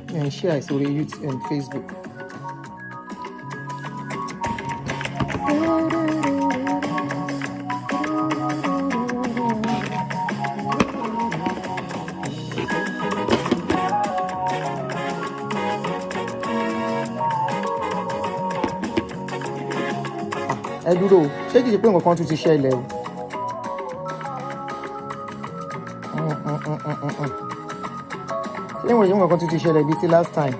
and share it on YouTube and Facebook. Ẹ dúró, ṣé kìí ṣe pé nǹkan tún ti ṣẹlẹ̀ o? Ṣé nǹkan tún ti ṣẹlẹ̀ bíi ti last time?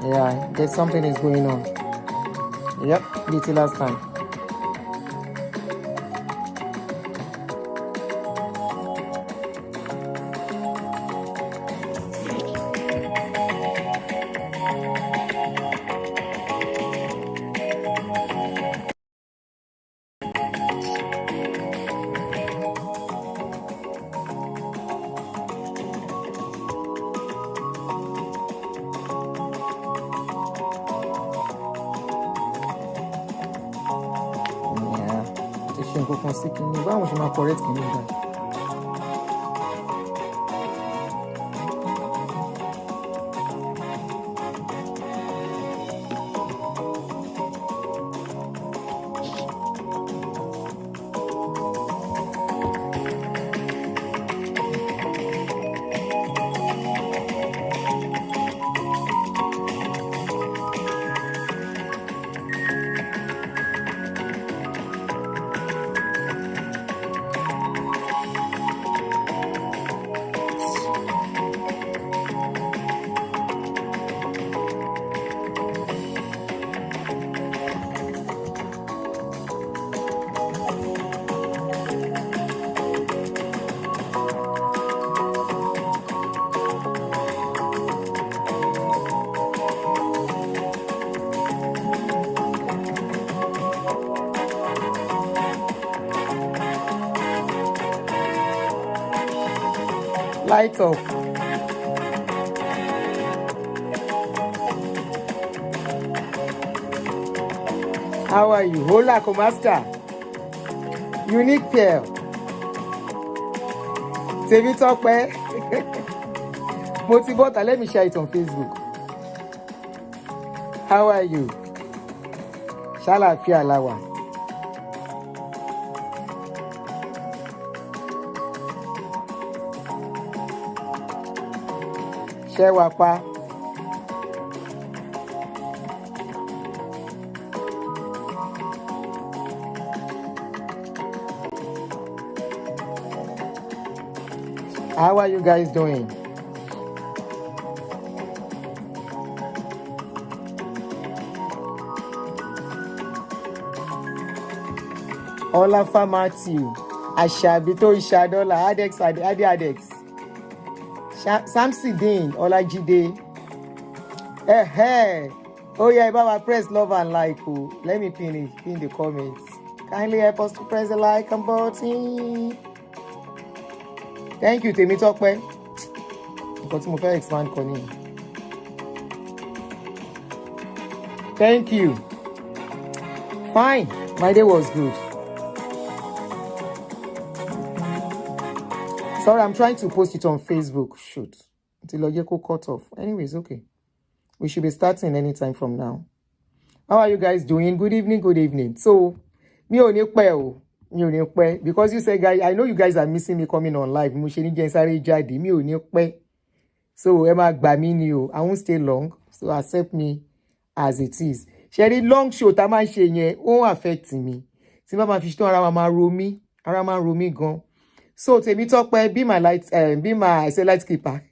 Yeah, there's something is going on. Yep, bíi ti last time. Nǹkan sí kìíní báwọn ṣe máa correct kìíní gbà. Light up. How are you? Hola, ¿cómo está? Unique Pearl. Tèmi Tọ́pẹ́. Mo ti bọ́ta, let me share it on Facebook. How are you? Ṣàlàáfíà la wà. Ṣé wà pa? How are you guys doing? Olafa Matthew, Ashabi tó Ìṣàdọ́là, Adex. Samsidin Olajide. Oh yeah, Baba, press love and like. Oh. Let me pin it in the comments. Kindly help us to press the like button. Thank you, Tèmi Tọ́pẹ́. Nǹkan tí mo fẹ́ expand kan ní. Thank you. Fine. My day was good. Sorry, I'm trying to post it on Facebook. Shoot. Until Ojeko cut off. Anyways, okay. We should be starting anytime from now. How are you guys doing? Good evening, good evening. So, mi ò ní pẹ́ because you say, guys, I know you guys are missing me coming on live. Mo ṣe ní jẹ́ sáré jáde. Mi ò ní pẹ́. So, ẹ má gbà mí ni o. I won't stay long. So, accept me as it is. Ṣé long show tá máa ń ṣe yẹn ó affect me. Tí bá máa fi ṣetán ara máa ro mí. Ara máa ro mí gan. So Tèmi Tọ́pẹ́, be my light keeper,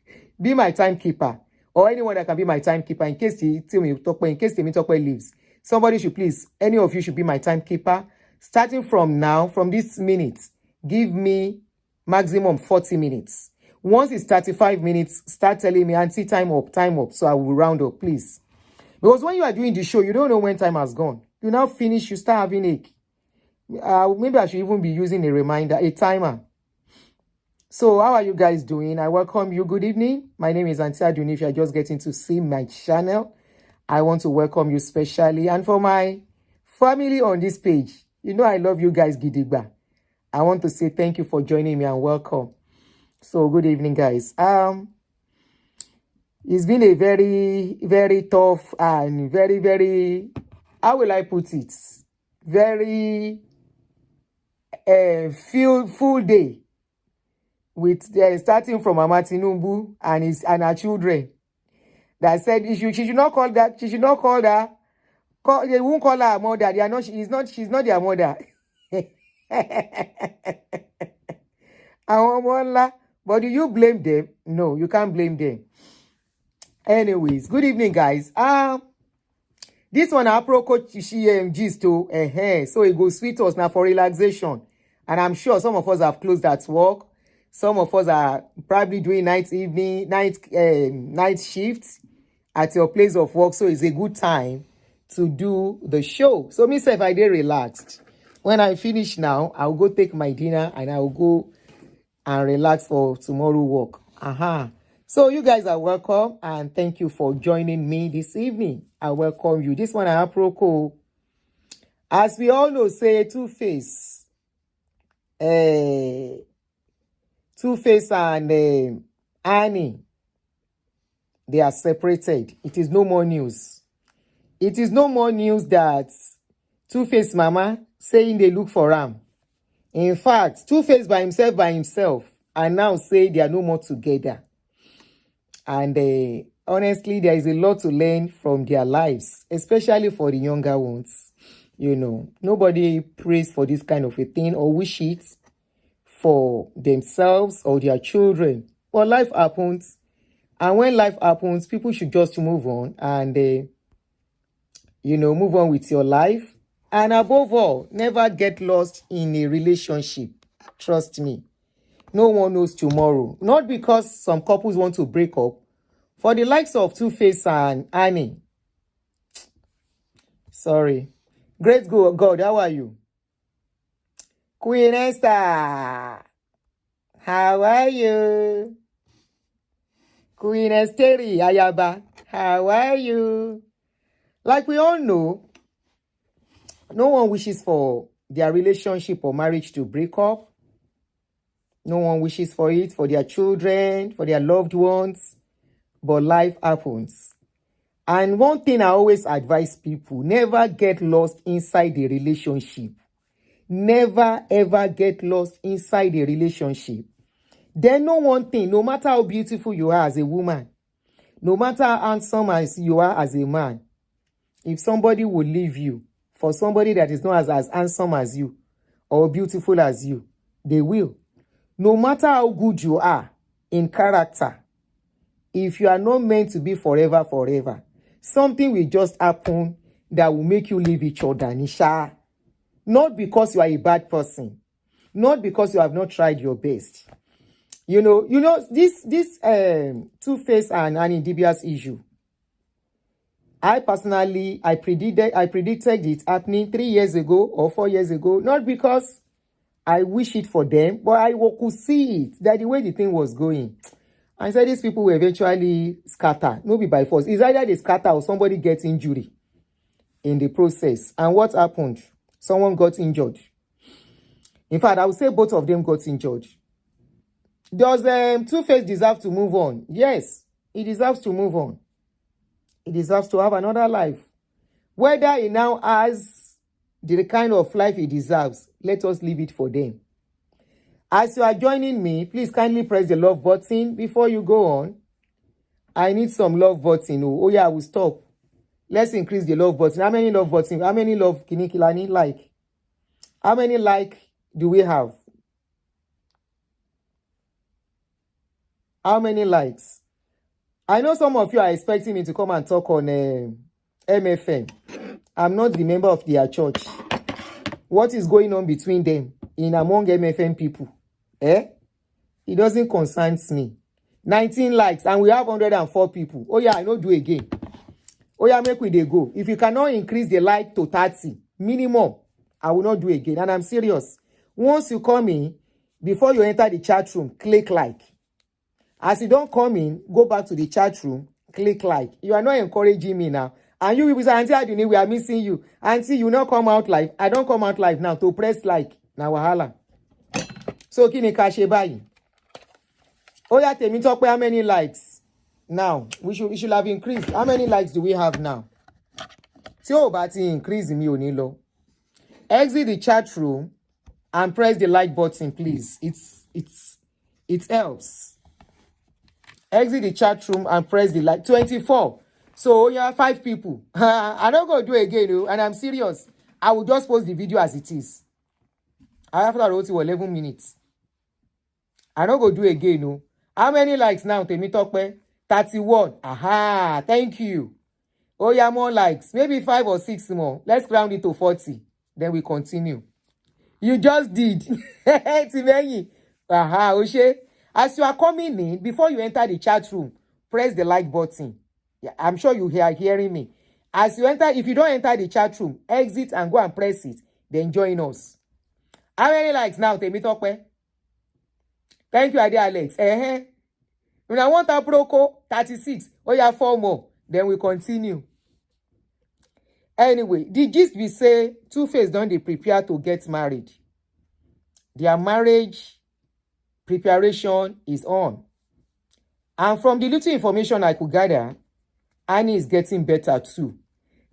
be my timekeeper, or anyone that can be my timekeeper in case Tèmi Tọ́pẹ́ leaves. Somebody should please, any of you should be my timekeeper. Starting from now, from this minute, give me maximum 40 minutes. Once it's 35 minutes, start telling me, Auntie, time up. So I will round up, please. Because when you are doing the show, you don't know when time has gone. You now finish, you start having ache. Maybe I should even be using a reminder, a timer. So how are you guys doing? I welcome you. Good evening. My name is Auntie Aduni. If you're just getting to see my channel, I want to welcome you specially. And for my family on this page, you know I love you guys, Gidigba. I want to say thank you for joining me and welcome. So good evening, guys. It's been a very, very tough and very, very, how will I put it? Very full day with starting from Mama Tinubu and her children that said she should not call that, she should not call that. They won't call her mother. They are not. She's not their mother. But do you blame them? No, you can't blame them. Anyways, good evening, guys. This one I pro coach gist to so it goes sweet us now for relaxation, and I'm sure some of us have closed at work. Some of us are probably doing night shifts at your place of work, so it's a good time to do the show. So myself, I did relaxed. When I finish now, I'll go take my dinner and I'll go and relax for tomorrow work. So you guys are welcome and thank you for joining me this evening. I welcome you. This one I approach. As we all know, say TwoFace. TwoFace and Annie. They are separated. It is no more news. It is no more news that TwoFace mama saying they look for him. In fact, TwoFace by himself, and now say they are no more together. And honestly, there is a lot to learn from their lives, especially for the younger ones. You know, nobody prays for this kind of a thing or wish it for themselves or their children. But life happens. And when life happens, people should just move on and, move on with your life. And above all, never get lost in a relationship. Trust me. No one knows tomorrow. Not because some couples want to break up. For the likes of TwoFace and Annie. Sorry. Great God, how are you? Queen Esther. How are you? Queen Esteri Ayaba. How are you? Like we all know, no one wishes for their relationship or marriage to break up. No one wishes for it, for their children, for their loved ones. But life happens. And one thing I always advise people, never get lost inside a relationship. Never ever get lost inside a relationship. Then know one thing, no matter how beautiful you are as a woman, no matter how handsome as you are as a man, if somebody will leave you for somebody that is not as handsome as you or beautiful as you, they will. No matter how good you are in character, if you are not meant to be forever, something will just happen that will make you leave each other, Nisha. Not because you are a bad person. Not because you have not tried your best. You know, this TwoFace and Annie Dibia's issue. I personally, I predicted it happening 3 years ago or 4 years ago. Not because I wish it for them, but I could see it, that the way the thing was going. And said these people will eventually scatter. No be by force. It's either they scatter or somebody gets injury in the process. And what happened? Someone got injured. In fact, I would say both of them got injured. Does TwoFace deserve to move on? Yes, he deserves to move on. He deserves to have another life. Whether he now has the kind of life he deserves, let us leave it for them. As you are joining me, please kindly press the love button before you go on. I need some love button. Oh yeah, I will stop. Let's increase the love button. How many love buttons? How many love Kinikilani like? How many like do we have? How many likes? I know some of you are expecting me to come and talk on MFM. I'm not the member of their church. What is going on between them in among MFM people? It doesn't concern me. 19 likes and we have 104 people. Oh yeah, I know do again. Oh yeah, make we dey go. If you cannot increase the like to 30 minimum, I will not do again. And I'm serious. Once you come in, before you enter the chat room, click like. As you don't come in, go back to the chat room, click like. You are not encouraging me now. And you will say, Auntie Aduni, we are missing you. Auntie, you not come out live. I don't come out live now to press like. Now wahala. So kini kashe bayi. Oh yeah, tell me talk how many likes. Now, we should have increased. How many likes do we have now? Tí ó bá ti increase mi ò ní lọ. Exit the chat room and press the like button, please. It helps. Exit the chat room and press the like. 24. So you have 5 people. I'm not going to do it again, and I'm serious. I will just post the video as it is. After I wrote it 11 minutes. I'm not going to do it again, no. How many likes now, Temitope? 31. Aha, thank you. Oh, yeah, more likes. Maybe 5 or 6 more. Let's round it to 40. Then we continue. You just did. Aha, Oshe. As you are coming in, before you enter the chat room, press the like button. Yeah, I'm sure you are hearing me. As you enter, if you don't enter the chat room, exit and go and press it. Then join us. How many likes now, Temitope? Thank you, Ade Alex. When I want a Proco, 36. Oh, yeah, 4 more. Then we continue. Anyway, the gist we say, Two-Face don't they prepare to get married. Their marriage preparation is on. And from the little information I could gather, Annie is getting better too.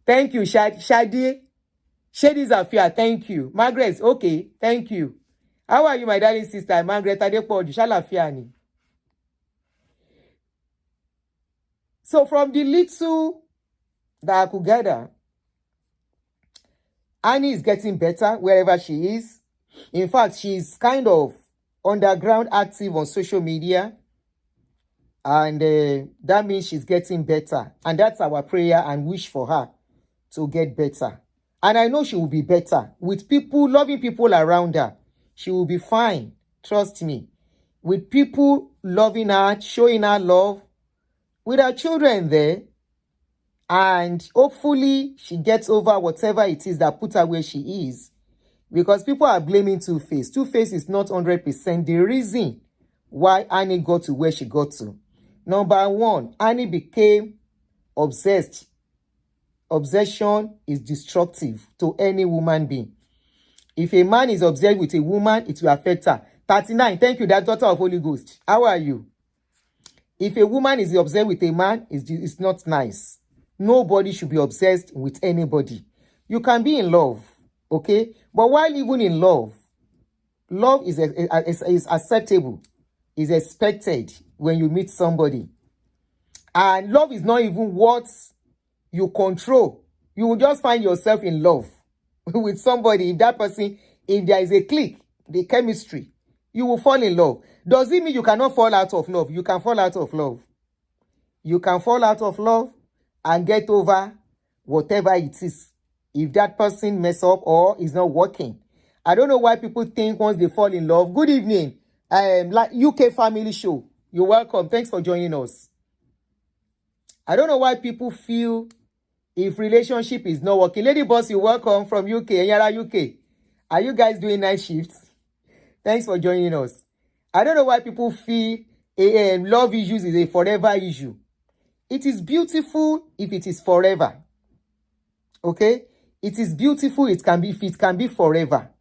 Thank you, Shadi. Shadi's affair, thank you. Margaret, okay, thank you. How are you, my darling sister? Margaret Adepoju, Shalafiani. So from the little that I could gather, Annie is getting better wherever she is. In fact, she's kind of underground active on social media. And that means she's getting better. And that's our prayer and wish for her to get better. And I know she will be better. With people, loving people around her, she will be fine. Trust me. With people loving her, showing her love, with her children there, and hopefully she gets over whatever it is that put her where she is. Because people are blaming Two-Face. Two-Face is not 100% the reason why Annie got to where she got to. Number 1, Annie became obsessed. Obsession is destructive to any woman being. If a man is obsessed with a woman, it will affect her. 39, thank you, that daughter of Holy Ghost. How are you? If a woman is obsessed with a man, it's not nice. Nobody should be obsessed with anybody. You can be in love, okay? But while even in love, love is acceptable, is expected when you meet somebody. And love is not even what you control. You will just find yourself in love with somebody. If that person, if there is a click, the chemistry, you will fall in love. Does it mean you cannot fall out of love? You can fall out of love. You can fall out of love and get over whatever it is. If that person mess up or is not working. I don't know why people think once they fall in love. Good evening. Like UK Family Show. You're welcome. Thanks for joining us. I don't know why people feel if relationship is not working. Lady Boss, you're welcome from UK. Yara UK. Are you guys doing night shifts? Thanks for joining us. I don't know why people feel love issues is a forever issue. It is beautiful if it is forever. Okay? It is beautiful if it can be forever.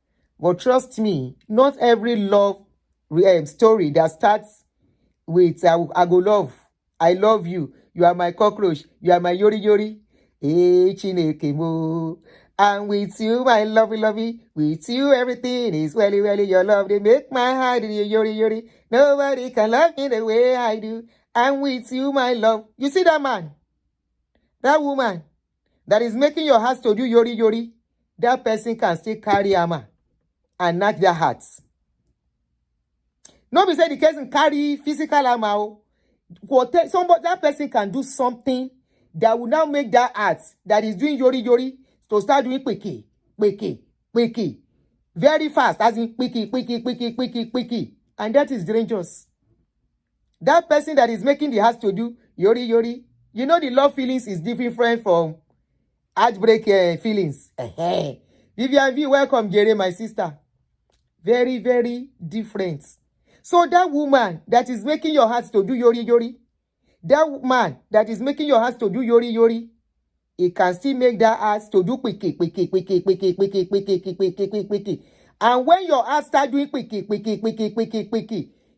But trust me, not every love story that starts with I go love, I love you, you are my cockroach, you are my yori yori. And with you, my lovey lovey, with you everything is welly welly. Your love, they make my heart yori yori. Nobody can love me the way I do. And with you, my love. You see that man? That woman that is making your heart to do yori yori, that person can still carry hammer and knock their hearts. Nobody said the person carry physical hammer. Somebody, that person can do something that will now make that heart that is doing yori yori to start doing quicky, very fast, as in quicky. And that is dangerous. That person that is making the heart to do yori yori, you know the love feelings is different from heartbreak feelings. Vivian V, welcome, Jerry, my sister. Very, very different. So that woman that is making your heart to do yori yori, that man that is making your heart to do yori yori, it can still make that heart to do quicky. And when your heart start doing quicky,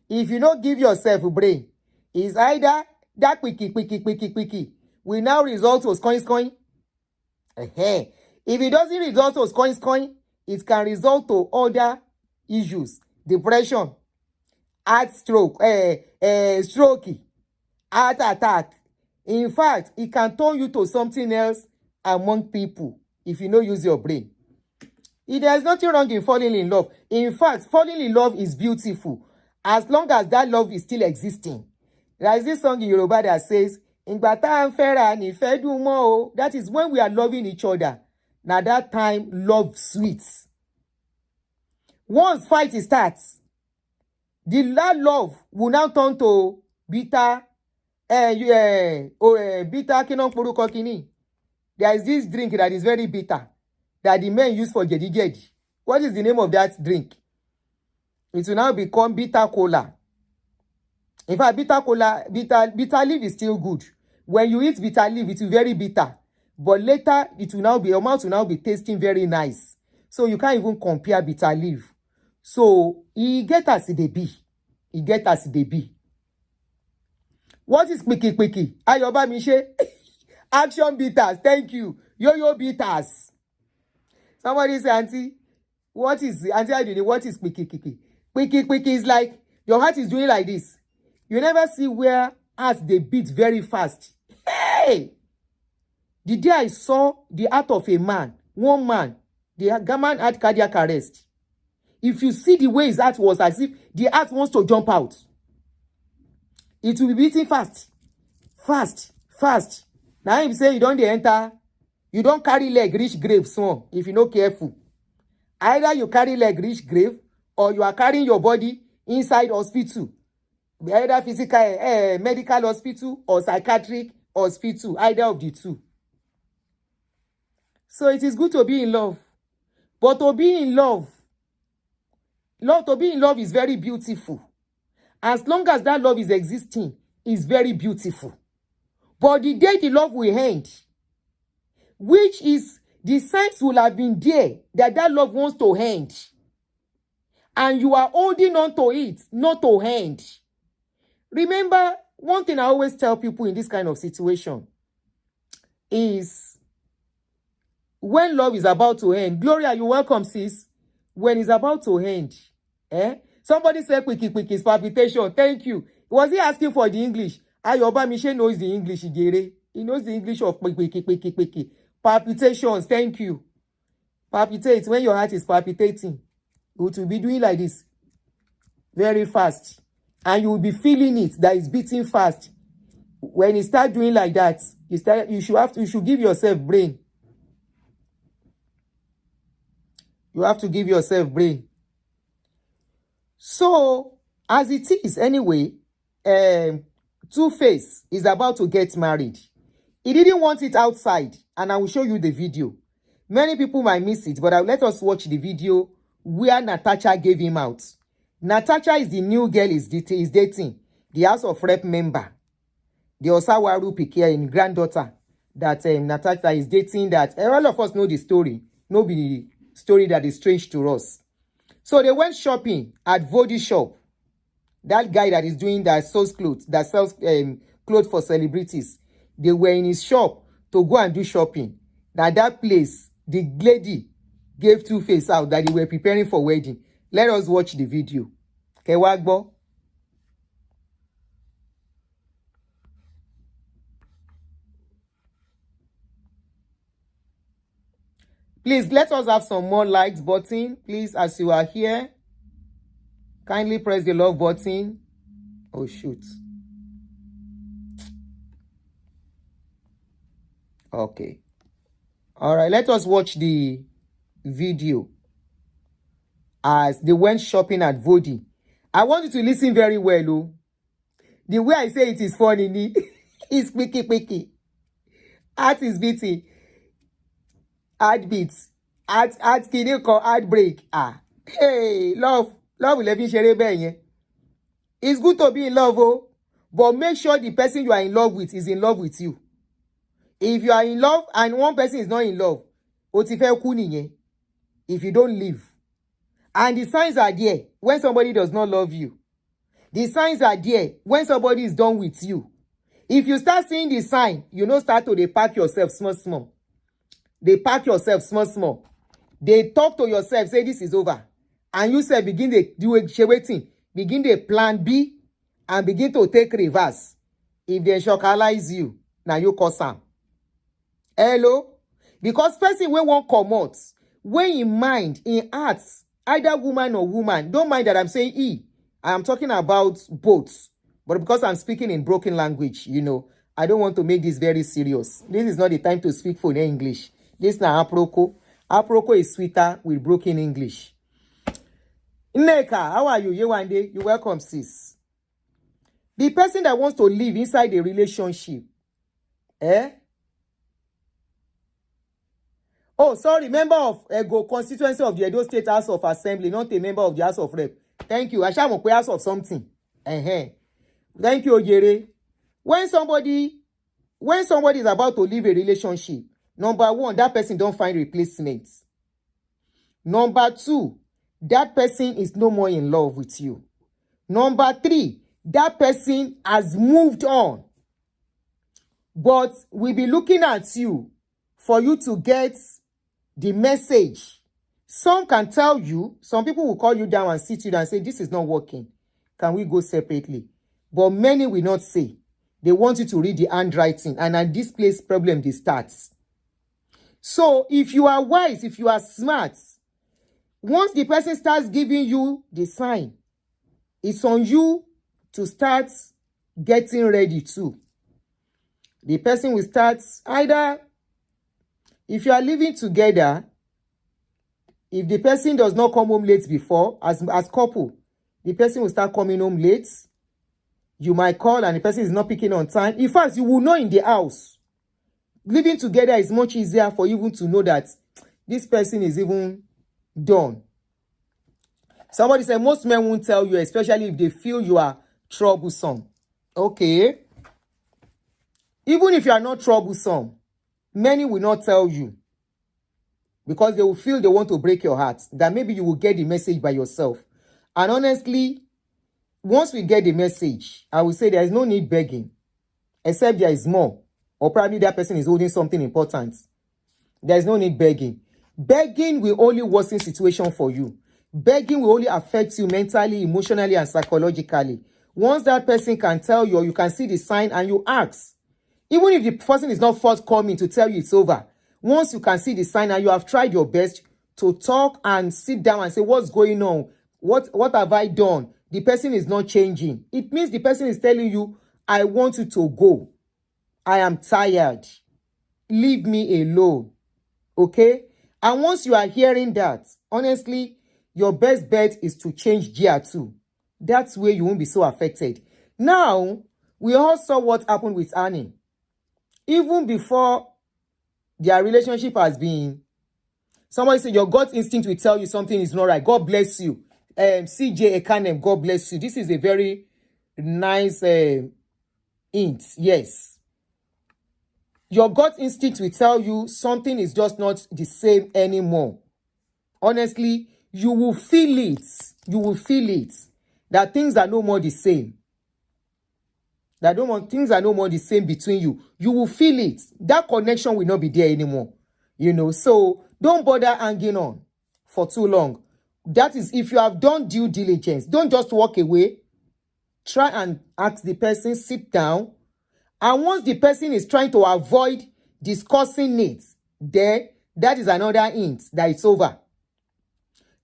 if you don't give yourself a brain, it's either that quickie will now result to coin. If it doesn't result to coin, it can result to other issues, depression, heart stroke, stroke, heart attack. In fact, it can turn you to something else among people if you don't use your brain. There's nothing wrong in falling in love. In fact, falling in love is beautiful as long as that love is still existing. There is this song in Yoruba that says, "Ìgbà tá ń fẹ́ra nífẹ̀ẹ́ dùn mọ́ o." That is when we are loving each other. Now that time, love sweets. Once fight starts, that love will now turn to bitter. Bitter kinong poruko kini. There is this drink that is very bitter that the men use for jedi. What is the name of that drink? It will now become bitter cola. In fact, bitter leaf is still good. When you eat bitter leaf, it will be very bitter. But later, your mouth will now be tasting very nice. So you can't even compare bitter leaf. So he get as they be. He get as they be. What is quickie? Ayoba Mishe. Action bitters. Thank you. Yo bitters. Somebody say, Auntie, what is quickie? Quickie is like your heart is doing like this. You never see where hearts they beat very fast. Hey! The day I saw the heart of a man, one man, the man had cardiac arrest. If you see the way his heart was as if the heart wants to jump out. It will be beating fast. Now if you say you don't enter, you don't carry leg reach grave small if you're not careful. Either you carry leg reach grave or you are carrying your body inside hospital. Either physical, medical hospital or psychiatric hospital, either of the two. So it is good to be in love. But to be in love is very beautiful. As long as that love is existing, it's very beautiful. But the day the love will end, which is the signs will have been there that love wants to end, and you are holding on to it, not to end. Remember, one thing I always tell people in this kind of situation is when love is about to end, Gloria, you're welcome, sis. When it's about to end, somebody said quickie is palpitation. Thank you. Was he asking for the English? Ayoba Mishe knows the English. He knows the English of quickie. Palpitations. Thank you. Palpitate. When your heart is palpitating, it will be doing like this very fast. And you will be feeling it that it's beating fast. When you start doing like that, you should give yourself brain. You have to give yourself brain. So, as it is anyway, TwoFace is about to get married. He didn't want it outside, and I will show you the video. Many people might miss it, but let us watch the video where Natasha gave him out. Natasha is the new girl he's dating, the House of Rep member, the Osawaru Pikia granddaughter that Natasha is dating. That all of us know the story. Nobody story that is strange to us. So they went shopping at Vody shop. That guy that is doing that sells clothes clothes for celebrities. They were in his shop to go and do shopping. Now that place, the lady gave TwoFace out that they were preparing for wedding. Let us watch the video. Okay, Wagbo. Please, let us have some more likes button. Please, as you are here, kindly press the love button. Oh, shoot. Okay. All right, let us watch the video as they went shopping at Vody. I want you to listen very well, oh. The way I say it is funny. It's quicky. Heart is beating. Heart beats. Heart kidney call heartbreak. Hey, love will let me share it. It's good to be in love, oh, but make sure the person you are in love with is in love with you. If you are in love and one person is not in love, if you don't leave. And the signs are there when somebody does not love you. The signs are there when somebody is done with you. If you start seeing the sign, you know, start to dey pack yourself small, small. They pack yourself small, small. They talk to yourself, say this is over. And you say, begin to do a waiting. Begin the plan B and begin to take reverse. If they shocalize you, now you cause them. Hello? Because person when one come out, when in mind, in heart, either woman or woman, don't mind that I'm saying E. I am talking about both. But because I'm speaking in broken language, you know, I don't want to make this very serious. This is not the time to speak for English. This is not Aproko. Aproko is sweeter with broken English. Nneka, how are you? Yewande, you welcome, sis. The person that wants to live inside a relationship, Oh, sorry, member of Ego constituency of the Edo State House of Assembly, not a member of the House of Rep. Thank you. I shall have a house of something. Thank you, Ojere. When somebody is about to leave a relationship, number one, that person don't find replacements. Number two, that person is no more in love with you. Number three, that person has moved on. But we'll be looking at you for you to get the message. Some can tell you, some people will call you down and sit you down and say, this is not working. Can we go separately? But many will not say. They want you to read the handwriting. And at this place, problem this starts. So if you are wise, if you are smart, once the person starts giving you the sign, it's on you to start getting ready too. The person will start either, if you are living together, if the person does not come home late before, as couple, the person will start coming home late. You might call and the person is not picking on time. In fact, you will know in the house. Living together is much easier for you even to know that this person is even done. Somebody said most men won't tell you, especially if they feel you are troublesome. Okay. Even if you are not troublesome, many will not tell you because they will feel they want to break your heart, that maybe you will get the message by yourself. And honestly, once we get the message, I will say there is no need begging, except there is more, or probably that person is holding something important. There is no need begging. Begging will only worsen situation for you. Begging will only affect you mentally, emotionally, and psychologically. Once that person can tell you, or you can see the sign and you ask, even if the person is not forthcoming to tell you it's over, once you can see the sign and you have tried your best to talk and sit down and say, what's going on? What have I done? The person is not changing. It means the person is telling you, I want you to go. I am tired. Leave me alone. Okay? And once you are hearing that, honestly, your best bet is to change gear too. That's where you won't be so affected. Now, we all saw what happened with Annie. Even before their relationship has been, somebody said your gut instinct will tell you something is not right. God bless you. CJ Ekanem, God bless you. This is a very nice hint. Yes. Your gut instinct will tell you something is just not the same anymore. Honestly, you will feel it. You will feel it. That things are no more the same. Things are no more the same between you. You will feel it. That connection will not be there anymore. You know, so don't bother hanging on for too long. That is, if you have done due diligence, don't just walk away. Try and ask the person, sit down. And once the person is trying to avoid discussing it, then that is another hint that it's over.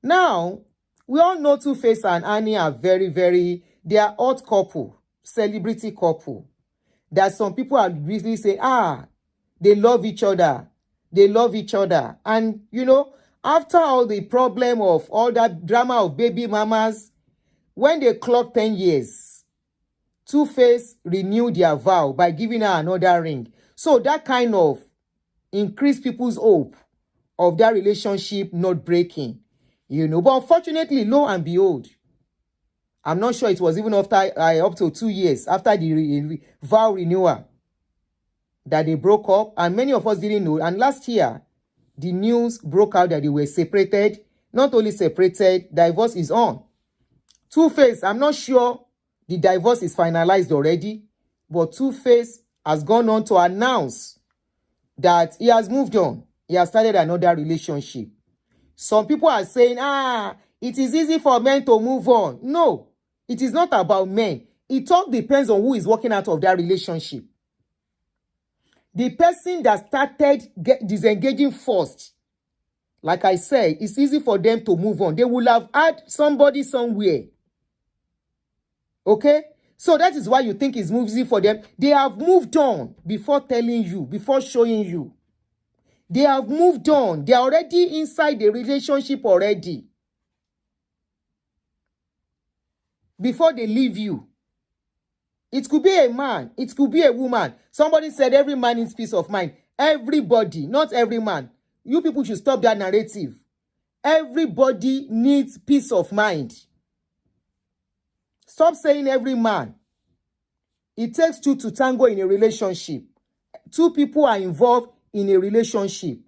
Now, we all know TwoFace and Annie are they are hot couple, celebrity couple. That some people are really saying, they love each other. They love each other. And, you know, after all the problem of all that drama of baby mamas, when they clocked 10 years, TwoFace renewed their vow by giving her another ring. So that kind of increased people's hope of their relationship not breaking. You know, but unfortunately, lo and behold, I'm not sure it was even after up to 2 years after the vow renewal that they broke up, and many of us didn't know. And last year, the news broke out that they were separated. Not only separated, divorce is on. TwoFace, I'm not sure the divorce is finalized already, But Tuface has gone on to announce that he has moved on. He has started another relationship. Some people are saying, it is easy for men to move on. No, it is not about men. It all depends on who is walking out of that relationship. The person that started disengaging first, like I said, it's easy for them to move on. They will have had somebody somewhere. Okay? So that is why you think it's easy for them. They have moved on before telling you, before showing you. They have moved on. They are already inside the relationship already. Before they leave you. It could be a man. It could be a woman. Somebody said every man needs peace of mind. Everybody, not every man. You people should stop that narrative. Everybody needs peace of mind. Stop saying every man. It takes two to tango in a relationship. Two people are involved in a relationship.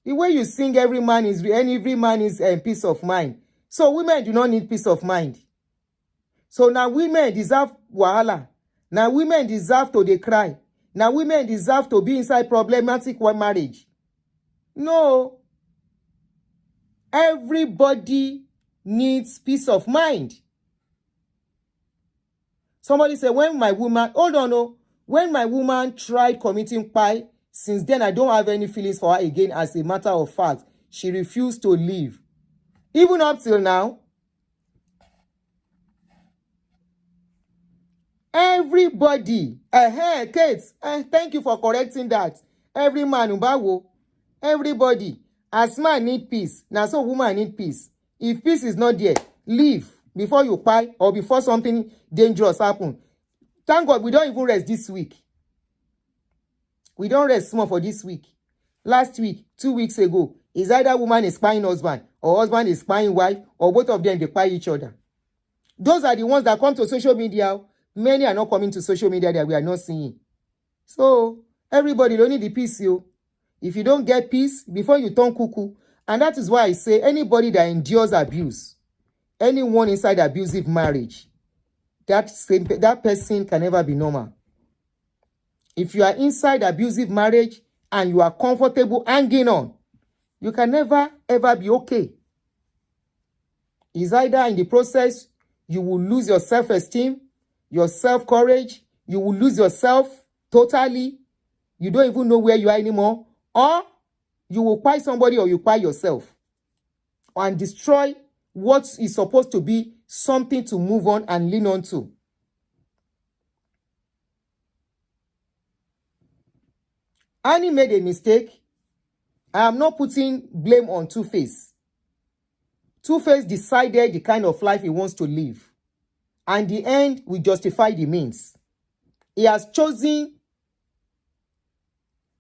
The way you sing every man is peace of mind. So women do not need peace of mind. So now women deserve wahala. Now women deserve to dey cry. Now women deserve to be inside problematic marriage. No. Everybody needs peace of mind. Somebody said, when my woman tried committing pie, since then I don't have any feelings for her again. As a matter of fact, she refused to leave. Even up till now, everybody, Kate, thank you for correcting that. Every man, everybody, as man need peace, now so woman need peace. If peace is not there, leave before you pie or before something dangerous happen. Thank God we don't even rest this week. We don't rest small for this week. Last week, 2 weeks ago, is either woman is spying husband or husband is spying wife or both of them they spy each other. Those are the ones that come to social media. Many are not coming to social media that we are not seeing. So, everybody don't need the peace, yo. If you don't get peace, before you turn cuckoo. And that is why I say anybody that endures abuse, anyone inside abusive marriage, that person can never be normal. If you are inside abusive marriage and you are comfortable hanging on, you can never, ever be okay. It's either in the process, you will lose your self-esteem, your self-courage, you will lose yourself totally. You don't even know where you are anymore. Or you will buy somebody or you buy yourself and destroy what is supposed to be something to move on and lean on to. Annie made a mistake. I am not putting blame on Tuface. Tuface decided the kind of life he wants to live. And the end will justify the means. He has chosen.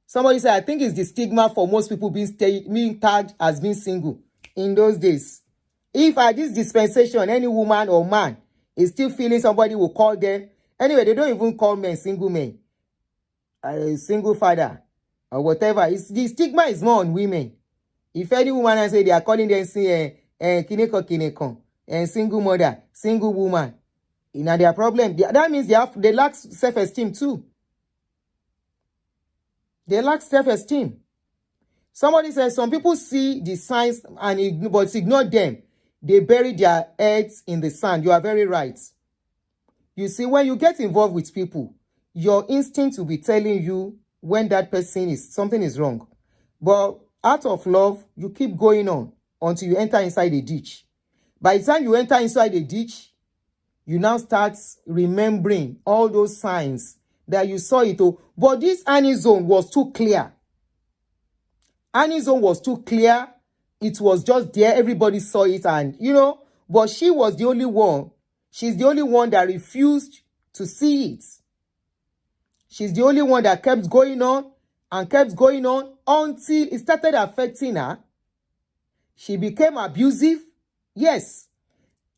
Somebody said, I think it's the stigma for most people being tagged as being single in those days. If at this dispensation, any woman or man is still feeling somebody will call them. Anyway, they don't even call men single men. A single father or whatever. The stigma is more on women. If any woman I say they are calling them kineko, single mother, single woman, their problem. That means they lack self-esteem too. They lack self-esteem. Somebody says some people see the signs but ignore them. They bury their heads in the sand. You are very right. You see, when you get involved with people, your instinct will be telling you when that person something is wrong. But out of love, you keep going on until you enter inside a ditch. By the time you enter inside a ditch, you now start remembering all those signs that you saw it. But this Annie zone was too clear. Annie zone was too clear. It was just there. Everybody saw it and, but she was the only one. She's the only one that refused to see it. She's the only one that kept going on and kept going on until it started affecting her. She became abusive. Yes.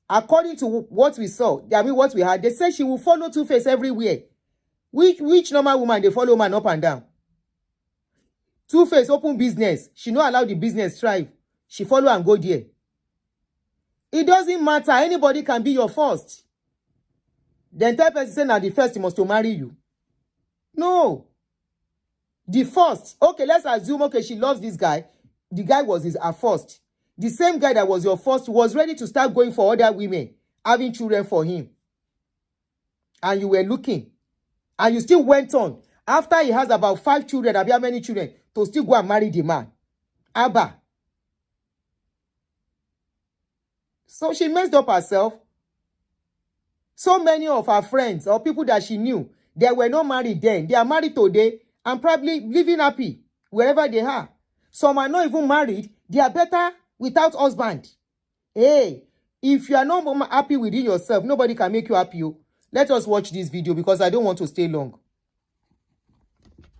According to what we saw, what we had, they said she will follow Tuface everywhere. Which normal woman they follow man up and down? Tuface open business. She not allow the business thrive. She follow and go there. It doesn't matter. Anybody can be your first. The entire person say now the first he must to marry you. No. The first. Okay, let's assume, okay, she loves this guy. The guy was her first. The same guy that was your first was ready to start going for other women, having children for him. And you were looking. And you still went on. After he has about 5 children, how many children, to still go and marry the man. Abba. So she messed up herself. So many of her friends or people that she knew, they were not married then. They are married today and probably living happy wherever they are. Some are not even married. They are better without husband. Hey, if you are not happy within yourself, nobody can make you happy. Let us watch this video because I don't want to stay long.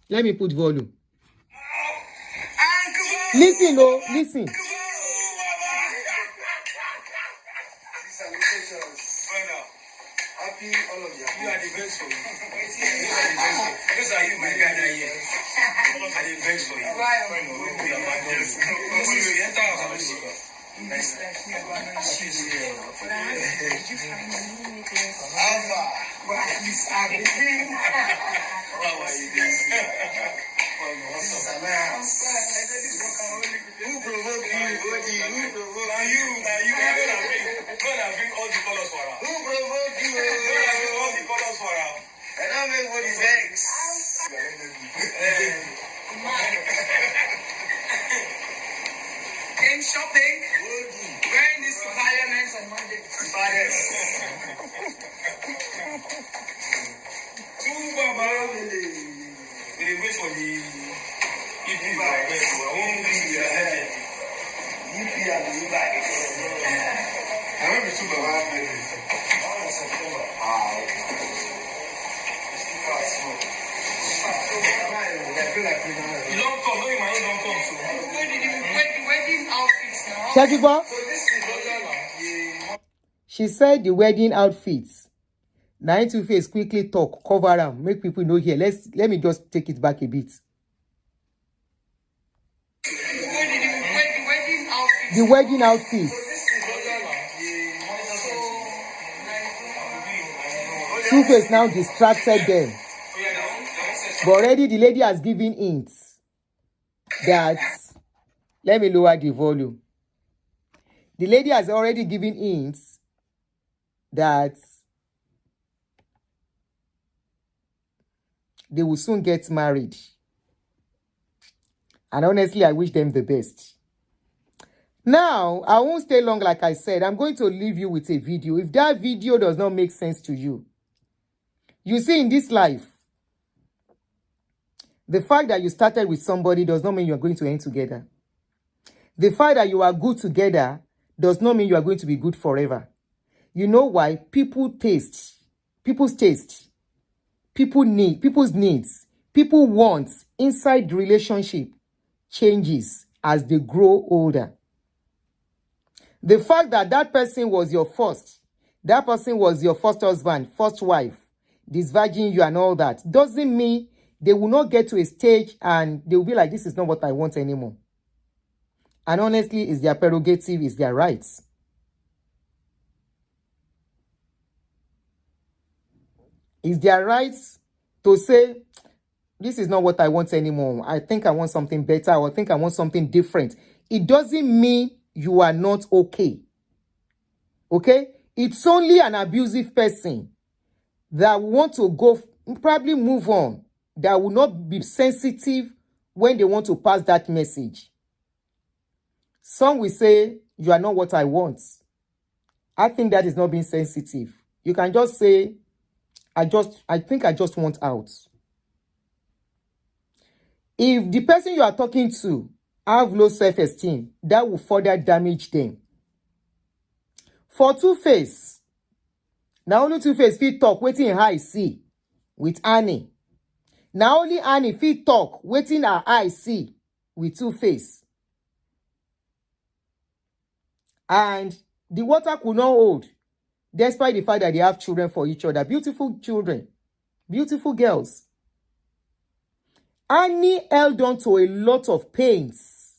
Let me put volume. Listen, oh, listen. Happy all of you. You are the best for me. Those are you, my brother here. I are the best for you. Why? You are my best. You enter our house. Alpha. How are you guys? Who provoked you? Who provoked you? You are gonna bring all the colors for her. Who provoked you? Gonna bring all the colors for her. I don't make what is X. In shopping, wearing this parliament on Monday. Two Baba. They wait for the EP by won't be the head. EP and the back. I remember two Baba. You don't come, no, you might don't come too. Where did you the wedding outfits now? Shakiba? She said the wedding outfits. Now TwoFace quickly talk, cover them, make people know here. Let me just take it back a bit. The wedding outfits. TwoFace now distracted them. But already the lady has given hints that, let me lower the volume. The lady has already given hints that they will soon get married. And honestly, I wish them the best. Now, I won't stay long like I said. I'm going to leave you with a video. If that video does not make sense to you, you see, in this life, the fact that you started with somebody does not mean you are going to end together. The fact that you are good together does not mean you are going to be good forever. You know why? People's taste, people's needs, people wants inside the relationship changes as they grow older. The fact that that person was your first, that person was your first husband, first wife, disvirgin you and all that, doesn't mean they will not get to a stage and they will be like, this is not what I want anymore. And honestly, it's their prerogative, it's their rights. It's their rights to say, this is not what I want anymore. I think I want something better, or I think I want something different. It doesn't mean you are not okay. Okay? It's only an abusive person that want to go, probably move on, that will not be sensitive when they want to pass that message. Some will say, you are not what I want. I think that is not being sensitive. You can just say, I think I just want out. If the person you are talking to have low self-esteem, that will further damage them. For TwoFace, now only TwoFace fit talk wetin her eye see with Annie. Now only Annie fit talk wetin her eye see with TwoFace. And the water could not hold, despite the fact that they have children for each other. Beautiful children, beautiful girls. Annie held on to a lot of pains.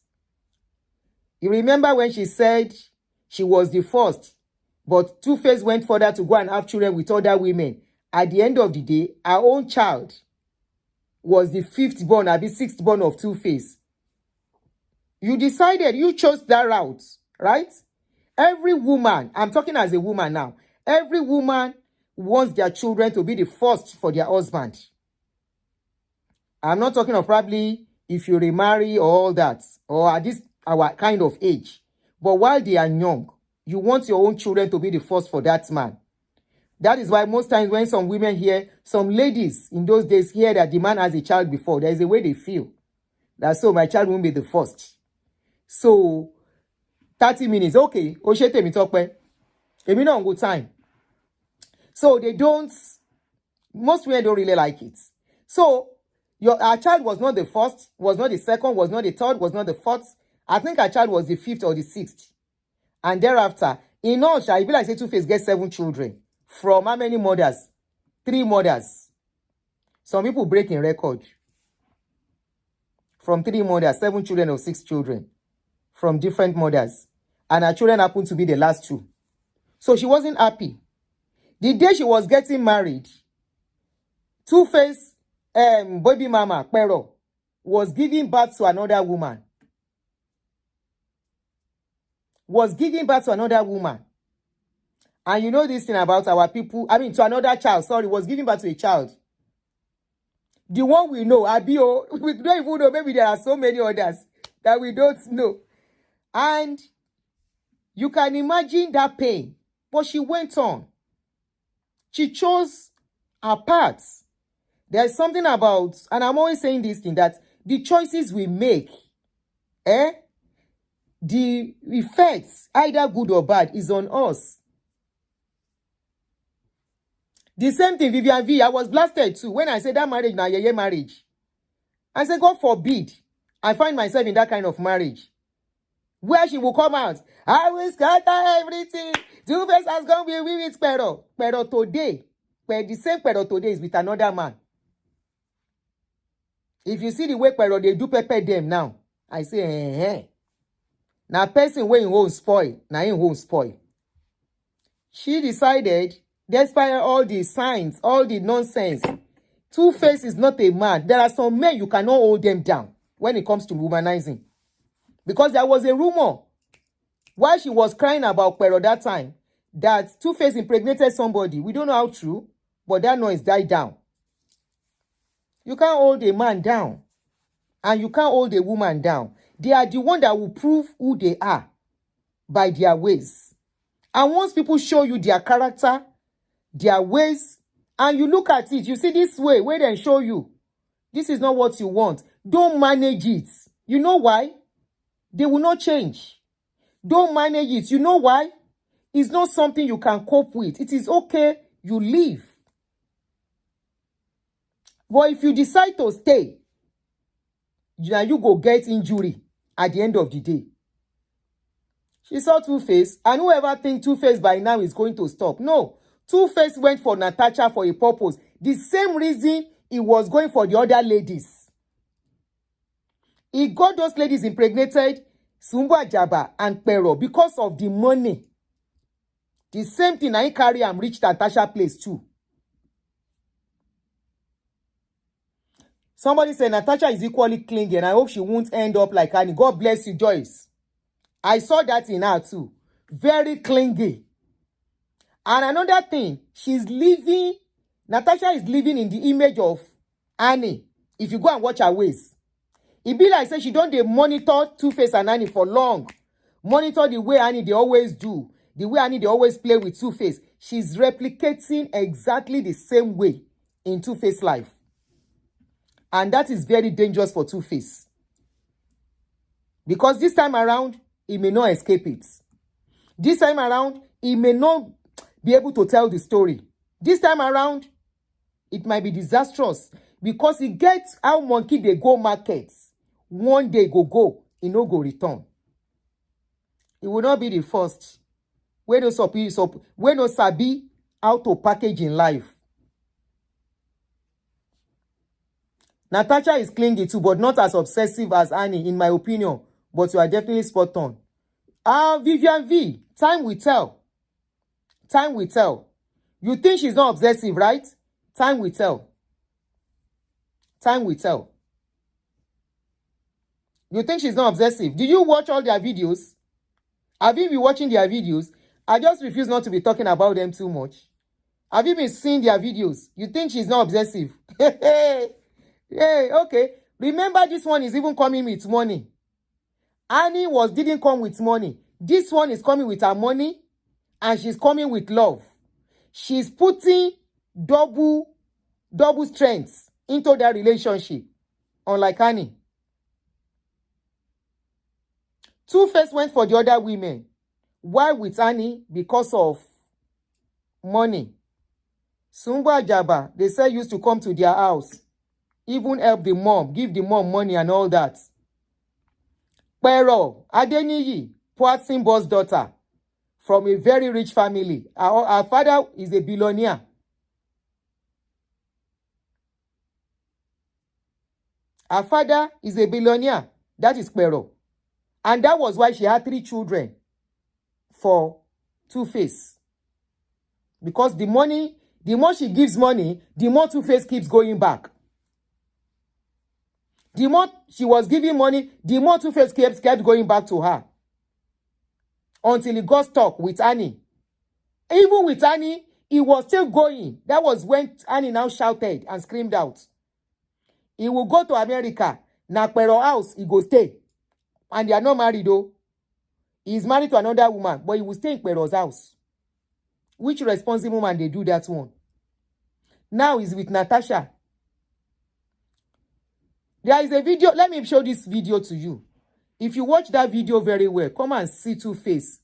You remember when she said she was the first, But Tuface went further to go and have children with other women. At the end of the day, her own child was the 5th born, or the 6th born of Tuface. You decided, you chose that route, right? Every woman, I'm talking as a woman now, every woman wants their children to be the first for their husband. I'm not talking of probably if you remarry or all that, or at this our kind of age. But while they are young, you want your own children to be the first for that man. That is why most times when some women hear, some ladies in those days hear that the man has a child before, there is a way they feel. That so my child won't be the first. So 30 minutes, okay. Oshete mi tokpe. Emi no good time. So they don't, most women don't really like it. So our child was not the first, was not the second, was not the third, was not the fourth. I think our child was the 5th or the 6th. And thereafter, in all, I be like say Tuface get 7 children. From how many mothers? 3 mothers. Some people breaking record. From 3 mothers, 7 children or 6 children. From different mothers. And her children happened to be the last 2. So she wasn't happy. The day she was getting married, Tuface, baby mama, Pero, was giving birth to another woman. And you know this thing about our people, to another child, was giving birth to a child. The one we know, Abio, we don't even know, maybe there are so many others that we don't know. And you can imagine that pain. But she went on. She chose her path. There's something about, and I'm always saying this thing, that the choices we make, the effects, either good or bad, is on us. The same thing, Vivian V, I was blasted too. When I said that marriage, na yeye marriage. I said, God forbid, I find myself in that kind of marriage. Where she will come out, I will scatter everything. Tuface has gone with Pero. Pero today, the same Pero today is with another man. If you see the way Pero, they do pepper them now. I say, Now person when you won't spoil, now you won't spoil. She decided, despite all the signs, all the nonsense, Tuface is not a man. There are some men you cannot hold them down when it comes to womanizing. Because there was a rumor while she was crying about Pero that time that Tuface impregnated somebody. We don't know how true, but that noise died down. You can't hold a man down. And you can't hold a woman down. They are the one that will prove who they are by their ways. And once people show you their character, their ways, and you look at it, you see this way, where they show you, this is not what you want. Don't manage it. You know why? They will not change. Don't manage it. You know why? It's not something you can cope with. It is okay, you leave. But if you decide to stay, you go get injury at the end of the day. She saw Tuface, and whoever thinks Tuface by now is going to stop. No. Tuface went for Natasha for a purpose. The same reason he was going for the other ladies. He got those ladies impregnated, Sumbu Ajaba and Pero, because of the money. The same thing I carry and reach Natasha place too. Somebody said Natasha is equally clingy and I hope she won't end up like Annie. God bless you, Joyce. I saw that in her too. Very clingy. And another thing, Natasha is living in the image of Annie. If you go and watch her ways. It be like say she don't dey monitor Tuface and Annie for long. Monitor the way Annie they always do. The way Annie they always play with Tuface. She's replicating exactly the same way in Tuface's life. And that is very dangerous for Tuface. Because this time around, he may not escape it. This time around, he may not be able to tell the story. This time around, it might be disastrous. Because he gets how monkey they go markets. One day go, he no go return. He will not be the first. We no sabi how to package in life. Natasha is clingy too, but not as obsessive as Annie, in my opinion. But you are definitely spot on. Vivian V, time will tell. Time will tell. You think she's not obsessive, right? Time will tell. Time will tell. You think she's not obsessive? Do you watch all their videos? Have you been watching their videos? I just refuse not to be talking about them too much. Have you been seeing their videos? You think she's not obsessive? Hey, okay. Remember, this one is even coming with money. Annie didn't come with money. This one is coming with her money, and she's coming with love. She's putting double strength into that relationship, unlike Annie. Tuface went for the other women. Why with Annie? Because of money. Sungba Jaba, they said, used to come to their house, even help the mom, give the mom money and all that. Pero Adeniyi, Poatin boss daughter, from a very rich family. Her father is a billionaire. Her father is a billionaire. That is Pero. And that was why she had 3 children for Tuface. Because the more she gives money, the more Tuface keeps going back. The more she was giving money, the more Tuface kept going back to her. Until he got stuck with Annie. Even with Annie, he was still going. That was when Annie now shouted and screamed out. He will go to America. Na Pero house, he go stay. And they are not married though. He's married to another woman, but he will stay in Pero's house. Which responsible man they do that one? Now he's with Natasha. There is a video. Let me show this video to you. If you watch that video very well, come and see Tuface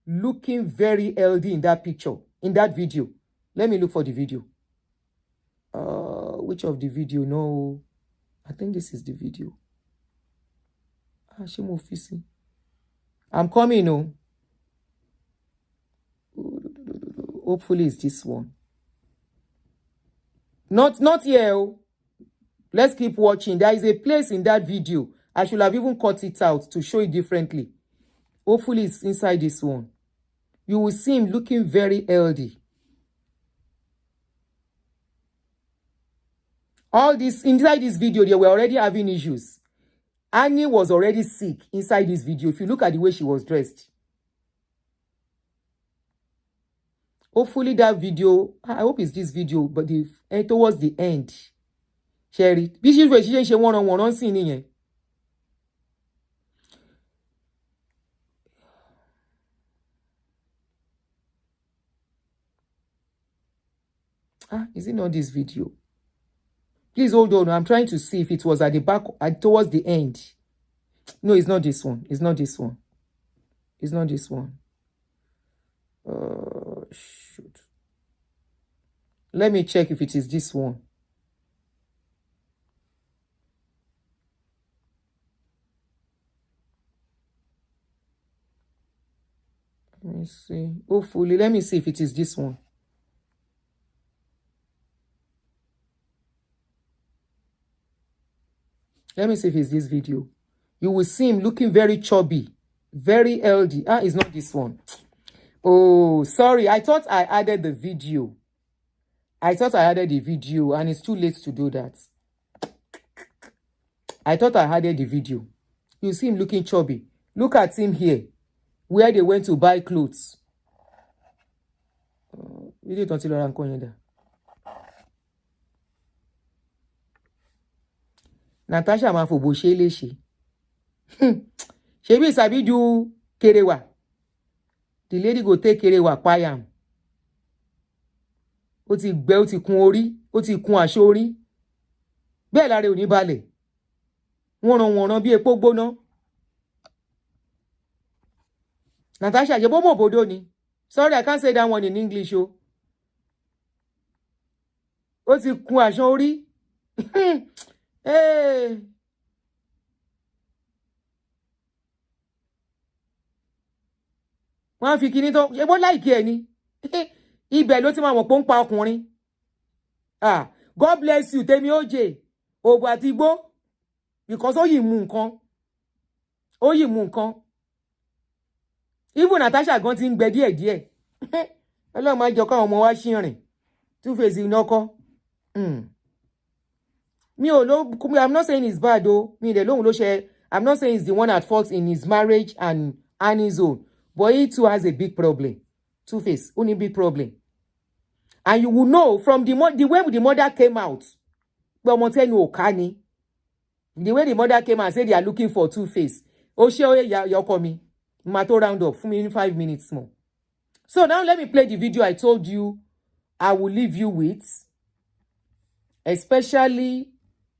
looking very healthy in that picture, in that video. Let me look for the video. Which of the video? No, I think this is the video. I'm coming, no. Hopefully it's this one. Not here. Oh. Let's keep watching. There is a place in that video. I should have even cut it out to show it differently. Hopefully it's inside this one. You will see him looking very healthy. All this, inside this video, they were already having issues. Annie was already sick inside this video. If you look at the way she was dressed. Hopefully that video, I hope it's this video, but towards the end. Sherry, this is where she one-on-one on scene. Is it not this video? Please hold on. I'm trying to see if it was at the back, towards the end. No, it's not this one. It's not this one. It's not this one. Shoot. Let me check if it is this one. Let me see. Hopefully, let me see if it is this one. Let me see if it's this video. You will see him looking very chubby, very healthy. It's not this one. Oh, sorry. I thought I added the video. And it's too late to do that. I thought I added the video. You see him looking chubby. Look at him here, where they went to buy clothes. Natasha ma fo bo se lese. Shebi sabi do kerewa. The lady go take kerewa payam. Ó ti gbẹ, ó ti kun orí, ó ti kun aṣọ orí. Bẹ́ẹ̀ láre ò ní balẹ̀. Wọ́n ràn bí epo gbóná. Natasha je bomo bodo ni. Sorry, I can't say that one in English o. Ó ti kun aṣọ orí. Hey. Wọ́n fi kíní tó, ṣé bó like ẹ ni. Ibẹ̀ ló ti máa mọ̀ pé ó ń pa ọkùnrin. God bless you, Temi Oje. Ògùn àti igbó. Because ó yìí mú nǹkan. Ó yìí mú nǹkan. Even Natasha gan ti ń gbẹ díẹ̀ díẹ̀. Ọlọ́run máa jọ káwọn ọmọ wa ṣìrìn. Two-Face iná kọ́. I'm not saying it's bad though. I'm not saying he's the one at fault in his marriage and Annie's own. But he too has a big problem. Two-Face, only big problem. And you will know from the way the mother came out. The way the mother came out and said they are looking for Two-Face. Oh, you're coming. Mato round up for me in 5 minutes more. So now let me play the video I told you I will leave you with. Especially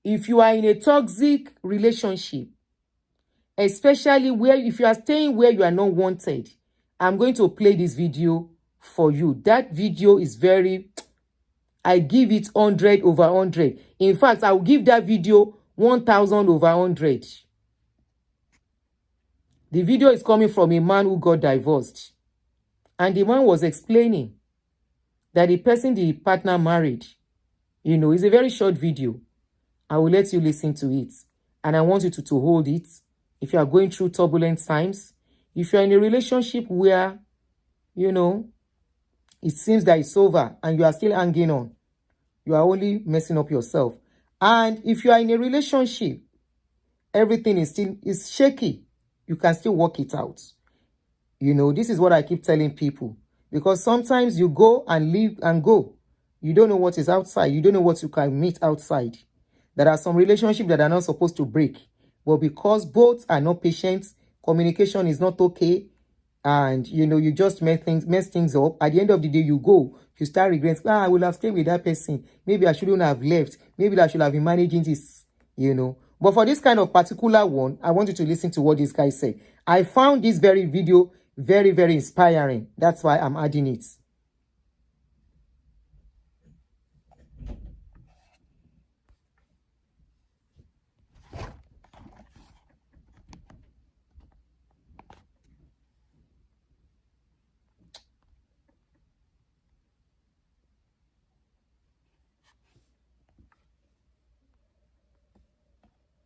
if you are in a toxic relationship. Especially if you are staying where you are not wanted. I'm going to play this video for you. That video is I give it 100 over 100. In fact, I will give that video 1000 over 100. The video is coming from a man who got divorced. And the man was explaining that the person the partner married, it's a very short video. I will let you listen to it. And I want you to hold it. If you are going through turbulent times, if you are in a relationship where, it seems that it's over and you are still hanging on, you are only messing up yourself. And if you are in a relationship, everything is shaky, you can still work it out. This is what I keep telling people. Because sometimes you go and leave and go. You don't know what is outside. You don't know what you can meet outside. There are some relationships that are not supposed to break. But because both are not patient, communication is not okay, and, you just mess things up, at the end of the day, you go. You start regretting, I will have stayed with that person. Maybe I shouldn't have left. Maybe I should have been managing this, But for this kind of particular one, I want you to listen to what this guy said. I found this very video very, very inspiring. That's why I'm adding it.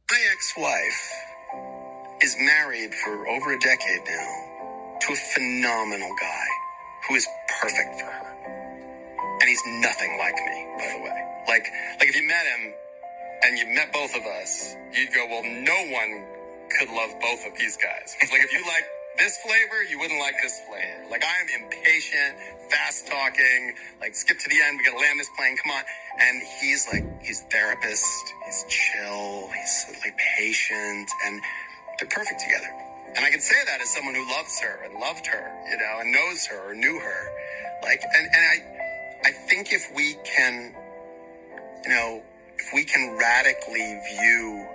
My ex-wife is married for over a decade now to a phenomenal guy who is perfect for her. And he's nothing like me, by the way. Like if you met him and you met both of us, you'd go, well, no one could love both of these guys. It's like if you like this flavor, you wouldn't like this flavor. Like I am impatient, fast talking, like skip to the end, we gotta land this plane, come on. And he's therapist, he's chill, he's like patient, and they're perfect together. And I can say that as someone who loves her and loved her, and knows her or knew her. Like, and I think if we can, if we can radically view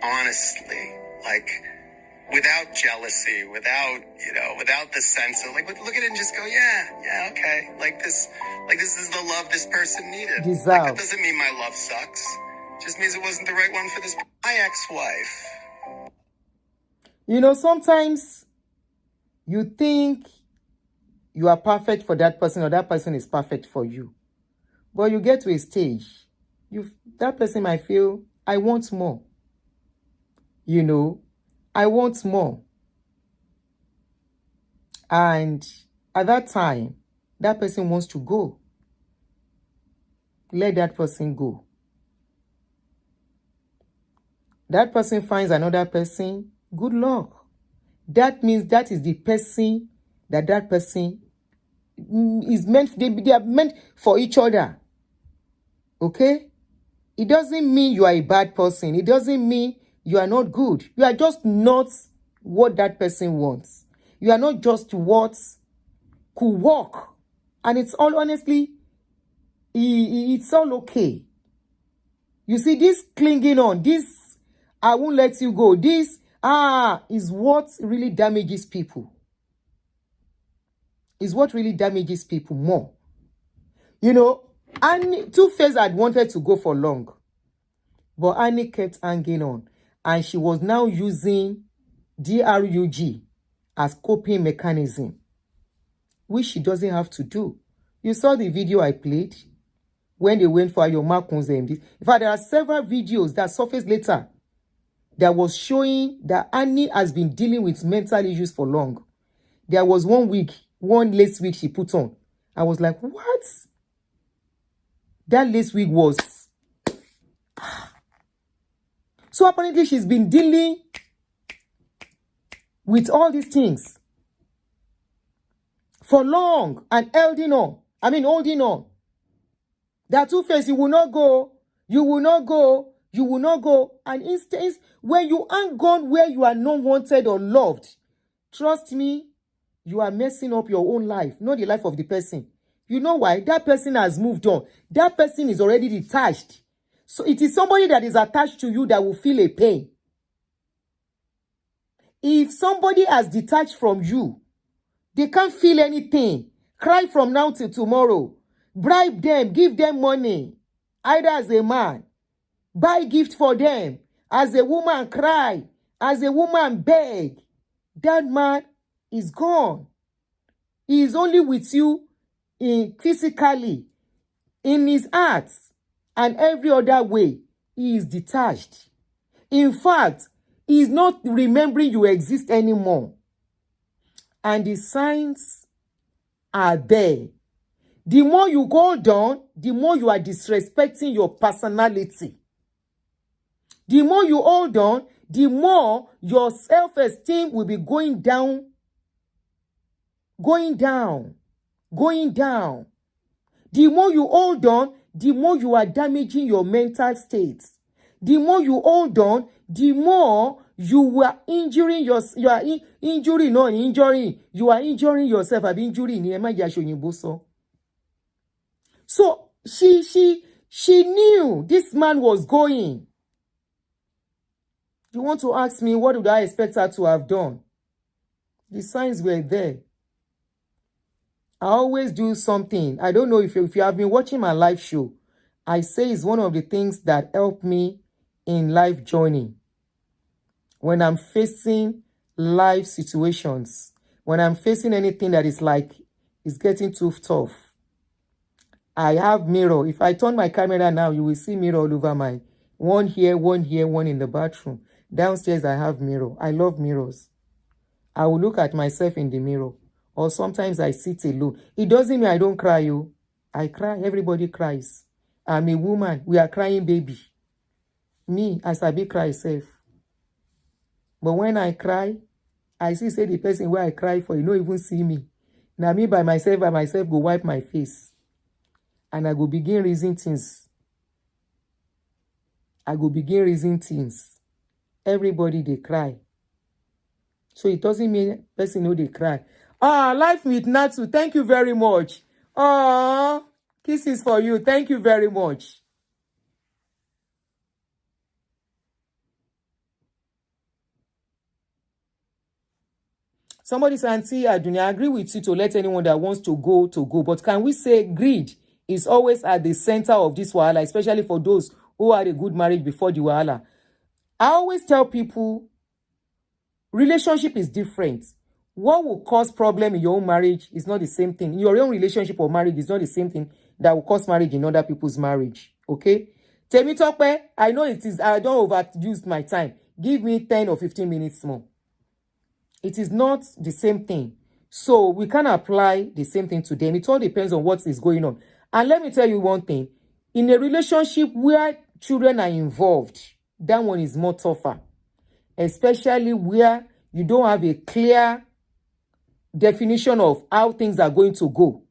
honestly, like without jealousy, without the sense of like, look at it and just go, yeah, okay. Like this is the love this person needed. Like, that doesn't mean my love sucks. It just means it wasn't the right one for this. My ex-wife. Sometimes you think you are perfect for that person or that person is perfect for you. But you get to a stage, that person might feel, I want more. I want more. And at that time, that person wants to go. Let that person go. That person finds another person, good luck. That means that is the person that person is meant, they are meant for each other. Okay? It doesn't mean you are a bad person. It doesn't mean you are not good. You are just not what that person wants. You are not just what could work. And it's all, honestly, it's all okay. You see, this clinging on, this, I won't let you go, this, is what really damages people. Is what really damages people more. Annie, Two-Face had wanted to go for long. But Annie kept hanging on. And she was now using DRUG as coping mechanism, which she doesn't have to do. You saw the video I played when they went for your Kunze. In fact, there are several videos that surfaced later that was showing that Annie has been dealing with mental issues for long. There was one last wig she put on, I was like, what? That lace wig was... So apparently she's been dealing with all these things for long and holding on. That Two-Face, you will not go. And instance, when you aren't gone where you are not wanted or loved, trust me, you are messing up your own life, not the life of the person. You know why? That person has moved on. That person is already detached. So it is somebody that is attached to you that will feel a pain. If somebody has detached from you, they can't feel anything. Cry from now till tomorrow. Bribe them, give them money. Either as a man, buy gift for them. As a woman, cry. As a woman, beg. That man is gone. He is only with you physically, in his heart, and every other way. He is detached. In fact, he is not remembering you exist anymore. And the signs are there. The more you go down, the more you are disrespecting your personality. The more you hold on, the more your self-esteem will be going down. The more you hold on, the more you are damaging your mental state. The more you hold on, the more you are injuring yourself. You are injuring yourself. So she knew this man was going. You want to ask me, what did I expect her to have done? The signs were there. I always do something. I don't know if you have been watching my live show. I say it's one of the things that help me in life journey. When I'm facing life situations, when I'm facing anything that is like, it's getting too tough, I have mirror. If I turn my camera now, you will see mirror all over my, one here, one in the bathroom. Downstairs, I have mirror. I love mirrors. I will look at myself in the mirror. Or sometimes I sit alone. It doesn't mean I don't cry, you. I cry. Everybody cries. I'm a woman. We are crying baby. Me, as I be cry self. But when I cry, I see say the person where I cry for, you don't even see me. Now me by myself, go wipe my face. And I go begin reason things. Everybody, they cry. So it doesn't mean person know they cry. Life with Natu, thank you very much. Kisses for you. Thank you very much. Somebody said, Auntie Adunia, I agree with you to let anyone that wants to go. But can we say greed is always at the center of this wahala, especially for those who had a good marriage before the wahala? I always tell people, relationship is different. What will cause problem in your own marriage is not the same thing. In your own relationship or marriage is not the same thing that will cause marriage in other people's marriage. Okay? Temi Tope, I know it is, I don't overuse my time. Give me 10 or 15 minutes more. It is not the same thing. So we can apply the same thing to them. It all depends on what is going on. And let me tell you one thing. In a relationship where children are involved, that one is more tougher. Especially where you don't have a clear definition of how things are going to go.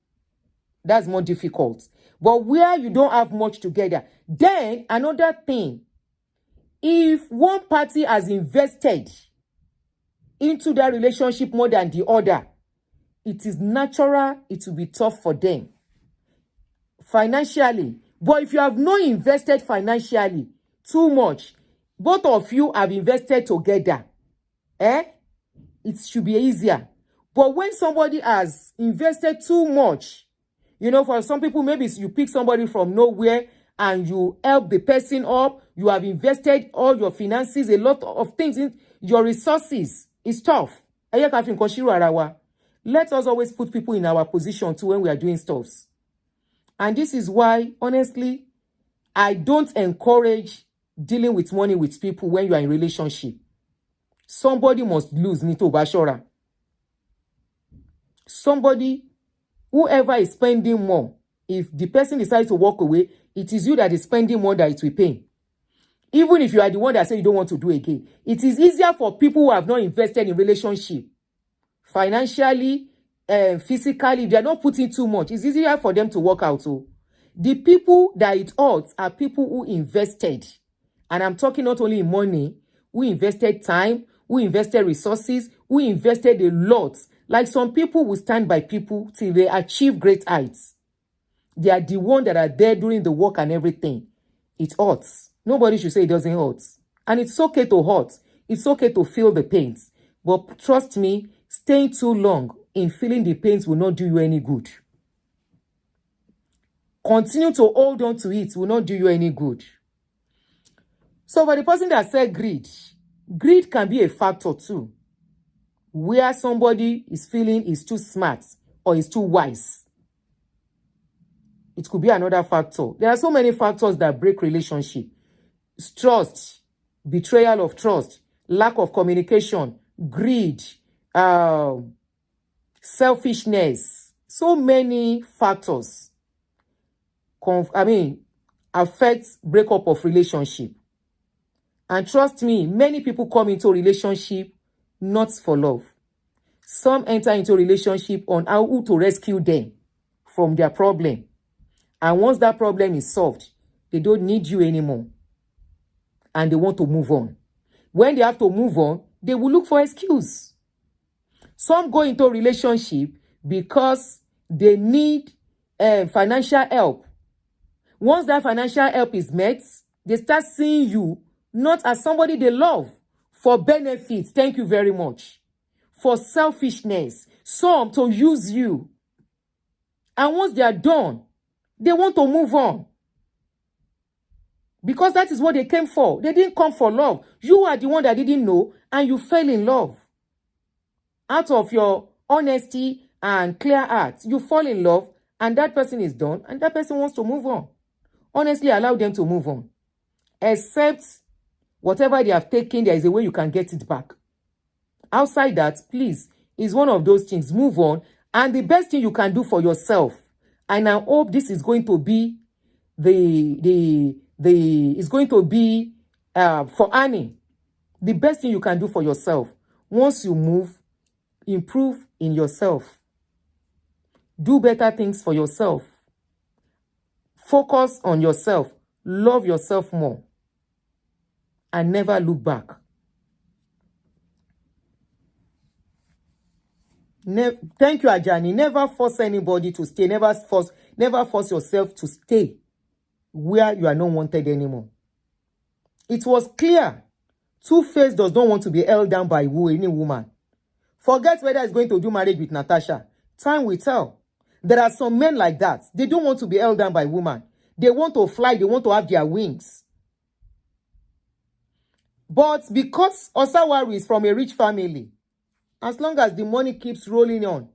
That's more difficult. But where you don't have much together, then another thing, if one party has invested into that relationship more than the other, it is natural, it will be tough for them financially. But if you have not invested financially too much, both of you have invested together, it should be easier. But when somebody has invested too much, you know, for some people, maybe you pick somebody from nowhere and you help the person up, you have invested all your finances, a lot of things in your resources. It's tough. Let us always put people in our position too when we are doing stuffs. And this is why, honestly, I don't encourage dealing with money with people when you are in a relationship. Somebody must lose, Nito Bashora. Somebody Whoever is spending more, if the person decides to walk away, it is you that is spending more that it will pay. Even if you are the one that say you don't want to do again, it is easier for people who have not invested in relationship, financially, physically. If they are not putting too much, it's easier for them to walk out. So the people that it hurts are people who invested. And I'm talking not only in money, who invested time, who invested resources, who invested a lot. Like some people will stand by people till they achieve great heights. They are the ones that are there during the work and everything. It hurts. Nobody should say it doesn't hurt. And it's okay to hurt. It's okay to feel the pains. But trust me, staying too long in feeling the pains will not do you any good. Continue to hold on to it will not do you any good. So for the person that said greed can be a factor too. Where somebody is feeling is too smart or is too wise. It could be another factor. There are so many factors that break relationship. Trust, betrayal of trust, lack of communication, greed, selfishness. So many factors affect breakup of relationship. And trust me, many people come into relationship not for love. Some enter into relationship on how to rescue them from their problem. And once that problem is solved, they don't need you anymore. And they want to move on. When they have to move on, they will look for excuse. Some go into a relationship because they need financial help. Once that financial help is met, they start seeing you not as somebody they love, for benefits, thank you very much, for selfishness, some to use you. And once they are done, they want to move on. Because that is what they came for. They didn't come for love. You are the one that didn't know, and you fell in love. Out of your honesty and clear heart, you fall in love, and that person is done, and that person wants to move on. Honestly, allow them to move on. Except whatever they have taken, there is a way you can get it back. Outside that, please, is one of those things. Move on. And the best thing you can do for yourself, and I hope this is going to be for Annie. The best thing you can do for yourself, once you move, improve in yourself. Do better things for yourself. Focus on yourself. Love yourself more. And never look back. Thank you, Ajani. Never force anybody to stay. Never force yourself to stay where you are not wanted anymore. It was clear. TwoFace does not want to be held down by any woman. Forget whether he's going to do marriage with Natasha. Time will tell. There are some men like that. They don't want to be held down by woman. They want to fly. They want to have their wings. But because Osawari is from a rich family, as long as the money keeps rolling on,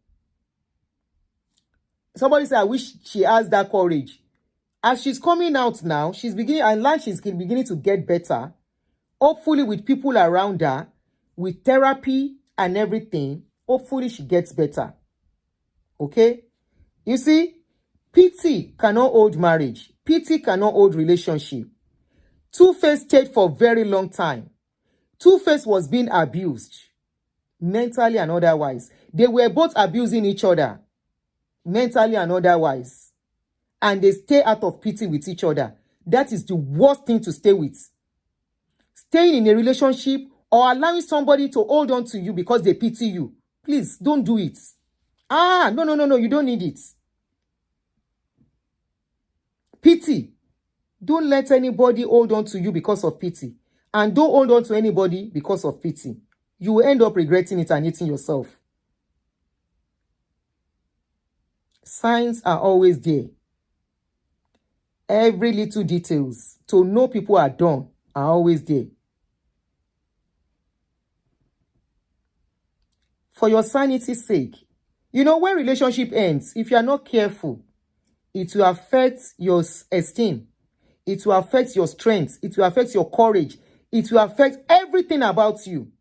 somebody said, I wish she has that courage. As she's coming out now, she's beginning to get better. Hopefully with people around her, with therapy and everything, hopefully she gets better. Okay? You see, pity cannot hold marriage. Pity cannot hold relationship. TwoFace stayed for a very long time. TwoFace was being abused, mentally and otherwise. They were both abusing each other, mentally and otherwise. And they stay out of pity with each other. That is the worst thing to stay with. Staying in a relationship or allowing somebody to hold on to you because they pity you. Please, don't do it. No, you don't need it. Pity. Don't let anybody hold on to you because of pity. And don't hold on to anybody because of pity. You will end up regretting it and hating yourself. Signs are always there. Every little details to know people are done are always there. For your sanity's sake. You know, when relationship ends, if you are not careful, it will affect your esteem. It will affect your strength. It will affect your courage. It will affect everything about you.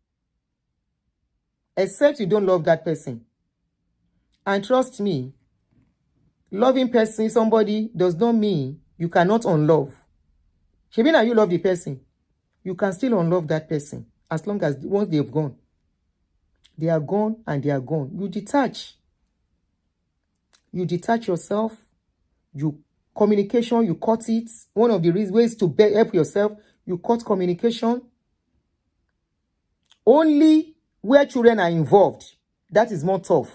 Except you don't love that person. And trust me, Loving person, somebody, does not mean you cannot unlove. Maybe now you love the person, you can still unlove that person as long as once they've gone. They are gone and they are gone. You detach. You detach yourself. You communication, you cut it. One of the ways to help yourself, you cut communication. Only where children are involved, that is more tough.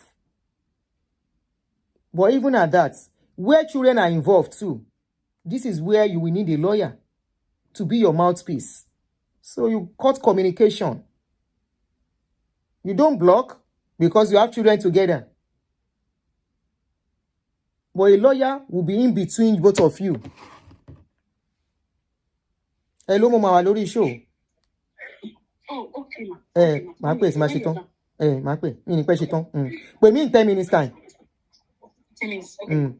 But even at that, where children are involved too, this is where you will need a lawyer to be your mouthpiece. So you cut communication. You don't block because you have children together. But a lawyer will be in between both of you. Hello, Mama Walori show. Oh, okay, ma. Ma pè, ma ṣe tán. Ma pè, mi ní pẹ́ ṣe tán. Pè mí in 10 minutes time. 10 minutes, okay.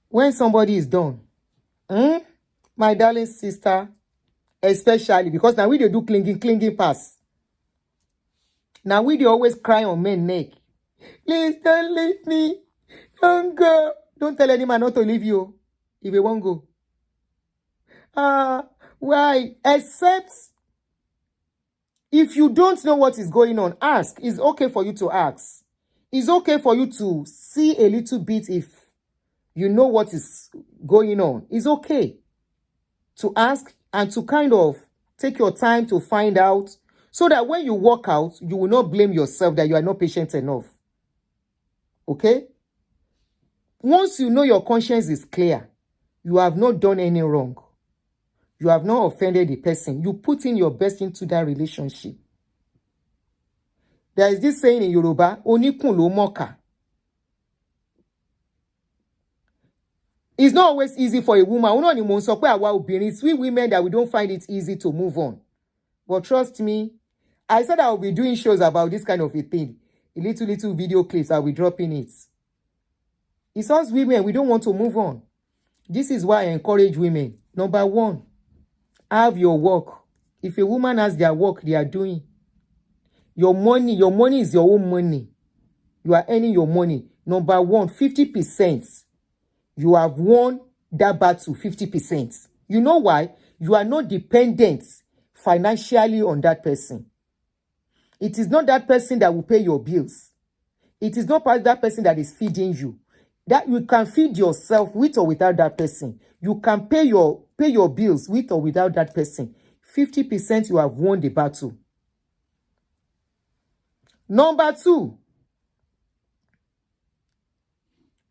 When somebody is done, my darling sister, especially because now we dey do clinging pass. Now we dey always cry on men neck. Please don't leave me. Don't go. Don't tell any man not to leave you if he won't go. Why? Except if you don't know what is going on, ask. It's okay for you to ask. It's okay for you to see a little bit if you know what is going on. It's okay to ask and to kind of take your time to find out so that when you walk out, you will not blame yourself that you are not patient enough. Okay? Once you know your conscience is clear, you have not done any wrong. You have not offended the person. You put in your best into that relationship. There is this saying in Yoruba, Onikun lo moka. It's not always easy for a woman. It's we women that we don't find it easy to move on. But trust me, I said I will be doing shows about this kind of a thing. A little video clips, I'll be dropping it. It's us women, we don't want to move on. This is why I encourage women. Number one, have your work. If a woman has their work, they are doing. Your money is your own money. You are earning your money. Number one, 50%. You have won that battle 50%. You know why? You are not dependent financially on that person. It is not that person that will pay your bills. It is not that person that is feeding you. That you can feed yourself with or without that person. You can pay your bills with or without that person. 50% you have won the battle. Number two,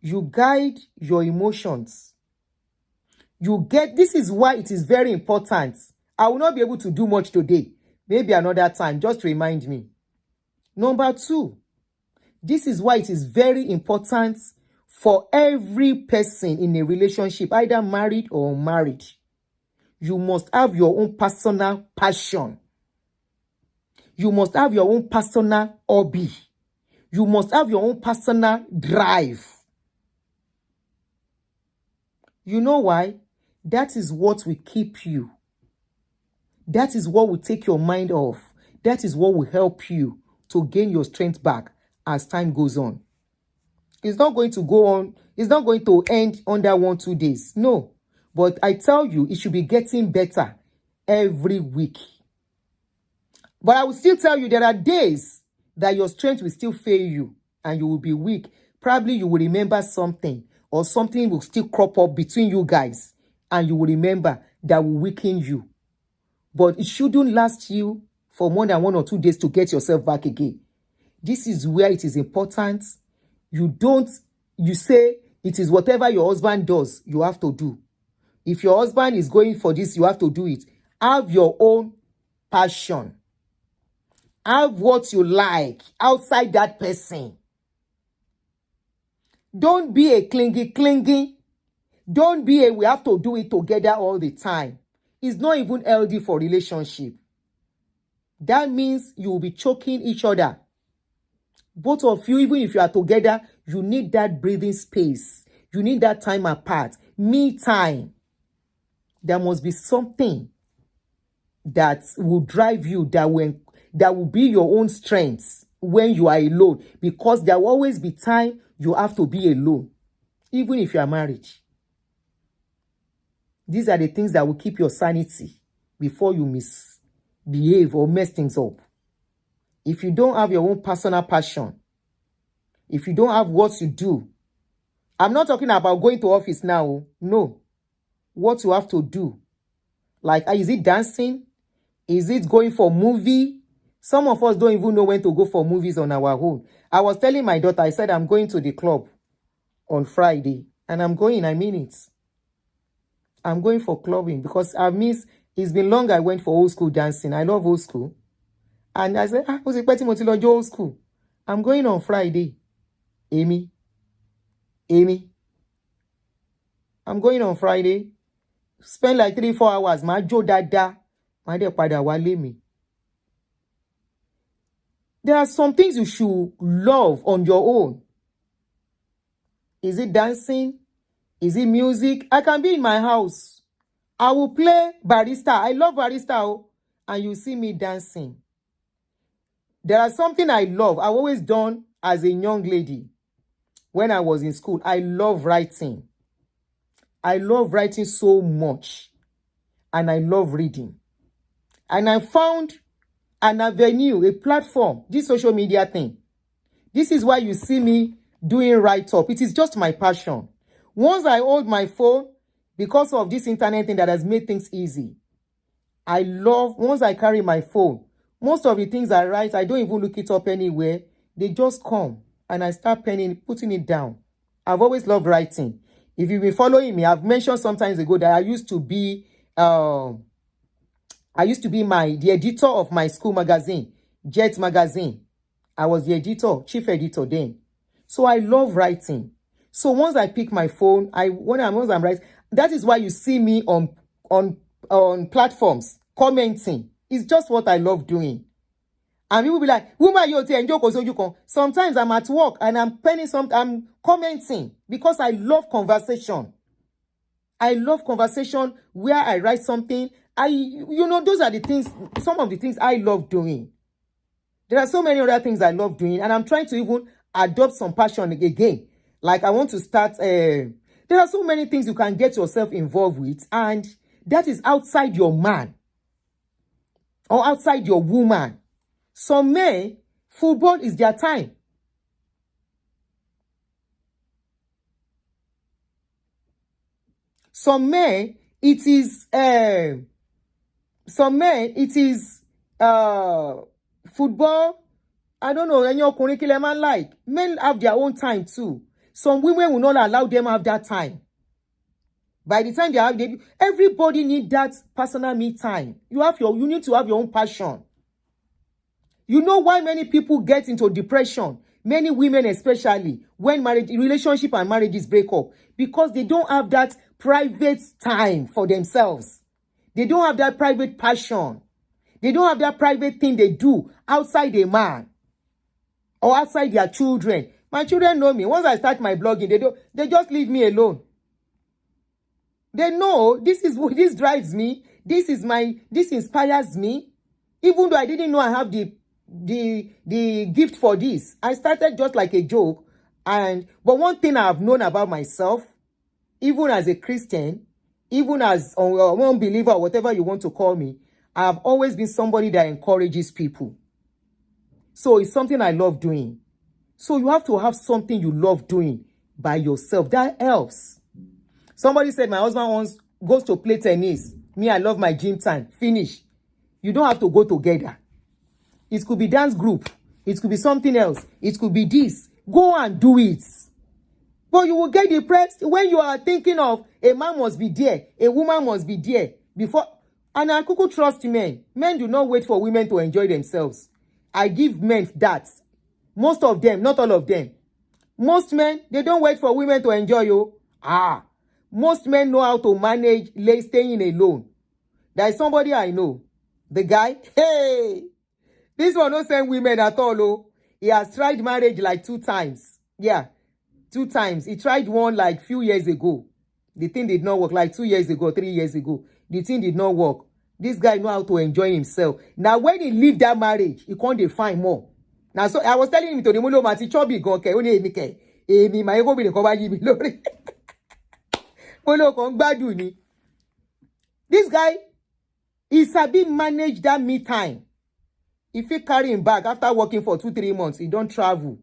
you guide your emotions. This is why it is very important. I will not be able to do much today. Maybe another time. Just remind me. Number two, this is why it is very important for every person in a relationship, either married or unmarried. You must have your own personal passion. You must have your own personal hobby. You must have your own personal drive. You know why? That is what will keep you. That is what will take your mind off. That is what will help you to gain your strength back as time goes on. It's not going to go on. It's not going to end under 1-2 days. No. But I tell you, it should be getting better every week. But I will still tell you there are days that your strength will still fail you and you will be weak. Probably you will remember something or something will still crop up between you guys and you will remember that will weaken you. But it shouldn't last you for more than 1 or 2 days to get yourself back again. This is where it is important. You say it is whatever your husband does, you have to do. If your husband is going for this, you have to do it. Have your own passion. Have what you like outside that person. Don't be a clingy. Don't be a we have to do it together all the time. It's not even healthy for relationship. That means you will be choking each other. Both of you, even if you are together, you need that breathing space. You need that time apart. Me time. There must be something that will drive you, that will be your own strength. when you are alone, because there will always be time you have to be alone, even if you are married. These are the things that will keep your sanity before you misbehave or mess things up. If you don't have your own personal passion, if you don't have what you do, I'm not talking about going to office now. No. What you have to do. Like, is it dancing? Is it going for movie? Some of us don't even know when to go for movies on our own. I was telling my daughter, I said, I'm going to the club on Friday. And I'm going, I mean it. I'm going for clubbing because it's been long I went for old school dancing. I love old school. And I said, old school. I'm going on Friday. Amy. I'm going on Friday. Spend like 3-4 hours. Ma jo dada. Ma de pada wale mi. There are some things you should love on your own. Is it dancing? Is it music? I can be in my house. I will play barista. I love barista. And you see me dancing. There are something I love. I've always done as a young lady. When I was in school, I love writing. I love writing so much. And I love reading. And I found an avenue, a platform, this social media thing. This is why you see me doing write-up. It is just my passion. Once I hold my phone, because of this internet thing that has made things easy, once I carry my phone, most of the things I write, I don't even look it up anywhere. They just come and I start putting it down. I've always loved writing. If you've been following me, I've mentioned sometimes ago that I used to be the editor of my school magazine, Jet magazine. I was the chief editor then. So I love writing. So once I pick my phone, once I'm writing, that is why you see me on platforms commenting. It's just what I love doing. And people be like, sometimes I'm at work and I'm commenting because I love conversation. I love conversation where I write something. Those are the things, some of the things I love doing. There are so many other things I love doing, and I'm trying to even adopt some passion again. Like I want to start, there are so many things you can get yourself involved with, and that is outside your man or outside your woman. Some men, football is their time. Some men, it is football. I don't know, any curriculum man like. Men have their own time too. Some women will not allow them have that time. By the time everybody need that personal me time. You need to have your own passion. You know why many people get into depression? Many women especially, when relationship and marriages break up. Because they don't have that private time for themselves. They don't have that private passion. They don't have that private thing they do outside a man. Or outside their children. My children know me. Once I start my blogging, they just leave me alone. They know this drives me. This inspires me. Even though I didn't know I have the gift for this. I started just like a joke. But one thing I have known about myself, even as a Christian, even as a unbeliever, or whatever you want to call me, I have always been somebody that encourages people. So it's something I love doing. So you have to have something you love doing by yourself. That helps. Somebody said my husband once goes to play tennis. Me, I love my gym time. Finish. You don't have to go together. It could be dance group. It could be something else. It could be this. Go and do it. But you will get depressed when you are thinking of a man must be there. A woman must be there. Before. And I could trust men. Men do not wait for women to enjoy themselves. I give men that. Most of them, not all of them. Most men, they don't wait for women to enjoy you. Most men know how to manage staying alone. There is somebody I know. The guy, hey, this one don't send women at all. He has tried marriage like 2 times. Yeah, 2 times. He tried one like few years ago. The thing did not work. Like 2 years ago, 3 years ago. The thing did not work. This guy know how to enjoy himself. Now, when he leave that marriage, he can't find more. Now, so I was telling him to the mulo mati chubby gan ke, oni emi ke. Emi ma ego bi ko ba yi mi lórí. Mulo kon gbadun ni. This guy, he sabi manage that me time. If he carry him back after working for 2-3 months, he don't travel.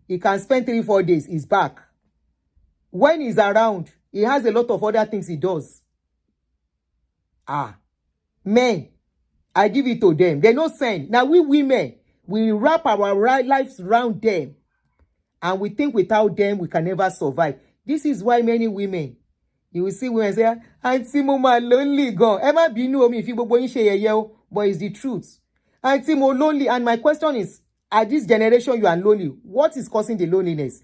He can spend 3-4 days, he's back. When he's around, he has a lot of other things he does. Men, I give it to them. They no send. Now we women, we wrap our lives around them. And we think without them, we can never survive. This is why many women, you will see women say, Auntie Mama lonely gone. Emma be know me if you go in share yell, but it's the truth. Auntie Mo lonely. And my question is, at this generation, you are lonely. What is causing the loneliness?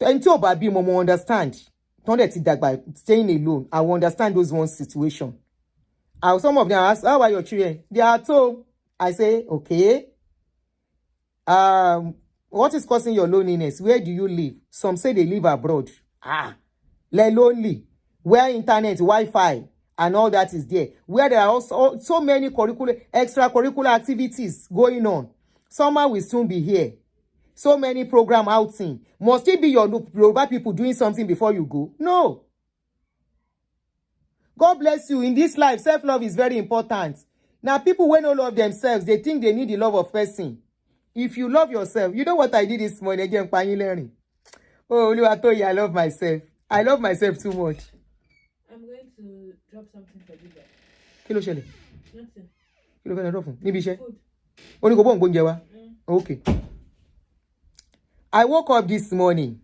Until Babi Momo understand. Don't let it by staying alone. I will understand those one situation. Some of them ask, how are your children? They are at home. I say, okay. What is causing your loneliness? Where do you live? Some say they live abroad. They're lonely. Where internet, Wi-Fi, and all that is there. Where there are also so many extracurricular activities going on. Summer will soon be here. So many program outing. Must it be your Yoruba people doing something before you go? No. God bless you. In this life, self-love is very important. Now, people when don't love themselves, they think they need the love of person. If you love yourself, you know what I did this morning again, learning. Oh, Oluwatoyin, I love myself. I love myself too much. I'm going to drop something for you guys. Kí ló ṣẹlẹ̀? Nothing. Kí ló fẹ́ lọ drop fún? Níbi iṣẹ́? Food. Ó ní kó bọ́ ngbóúnjẹ wá. Okay. I woke up this morning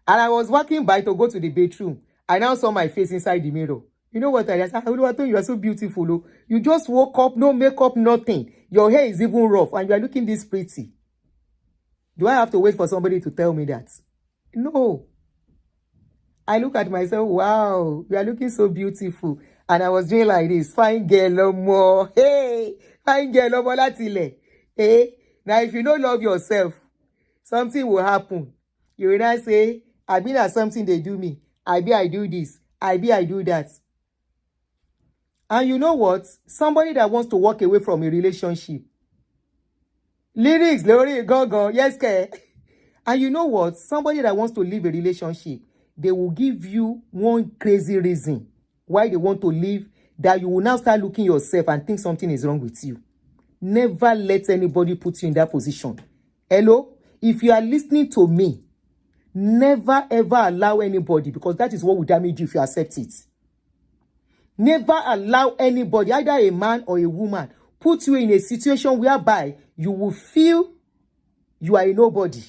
and I was walking by to go to the bathroom. I now saw my face inside the mirror. You know what I said? Oluwatoyin, you are so beautiful. Oh. You just woke up, no makeup, nothing. Your hair is even rough and you are looking this pretty. Do I have to wait for somebody to tell me that? No. I look at myself, wow, you are looking so beautiful. And I was doing like this, fine girl, no more. Hey, fine girl, no more, latile. Hey, now if you don't love yourself, something will happen. You will not say, I be that something they do me. I do this. I do that. And you know what? Somebody that wants to walk away from a relationship. Lyrics, Lori, go, yes, ke. And you know what? Somebody that wants to leave a relationship, they will give you one crazy reason why they want to leave, that you will now start looking yourself and think something is wrong with you. Never let anybody put you in that position. Hello? If you are listening to me, never ever allow anybody, because that is what will damage you if you accept it. Never allow anybody, either a man or a woman, put you in a situation whereby you will feel you are a nobody,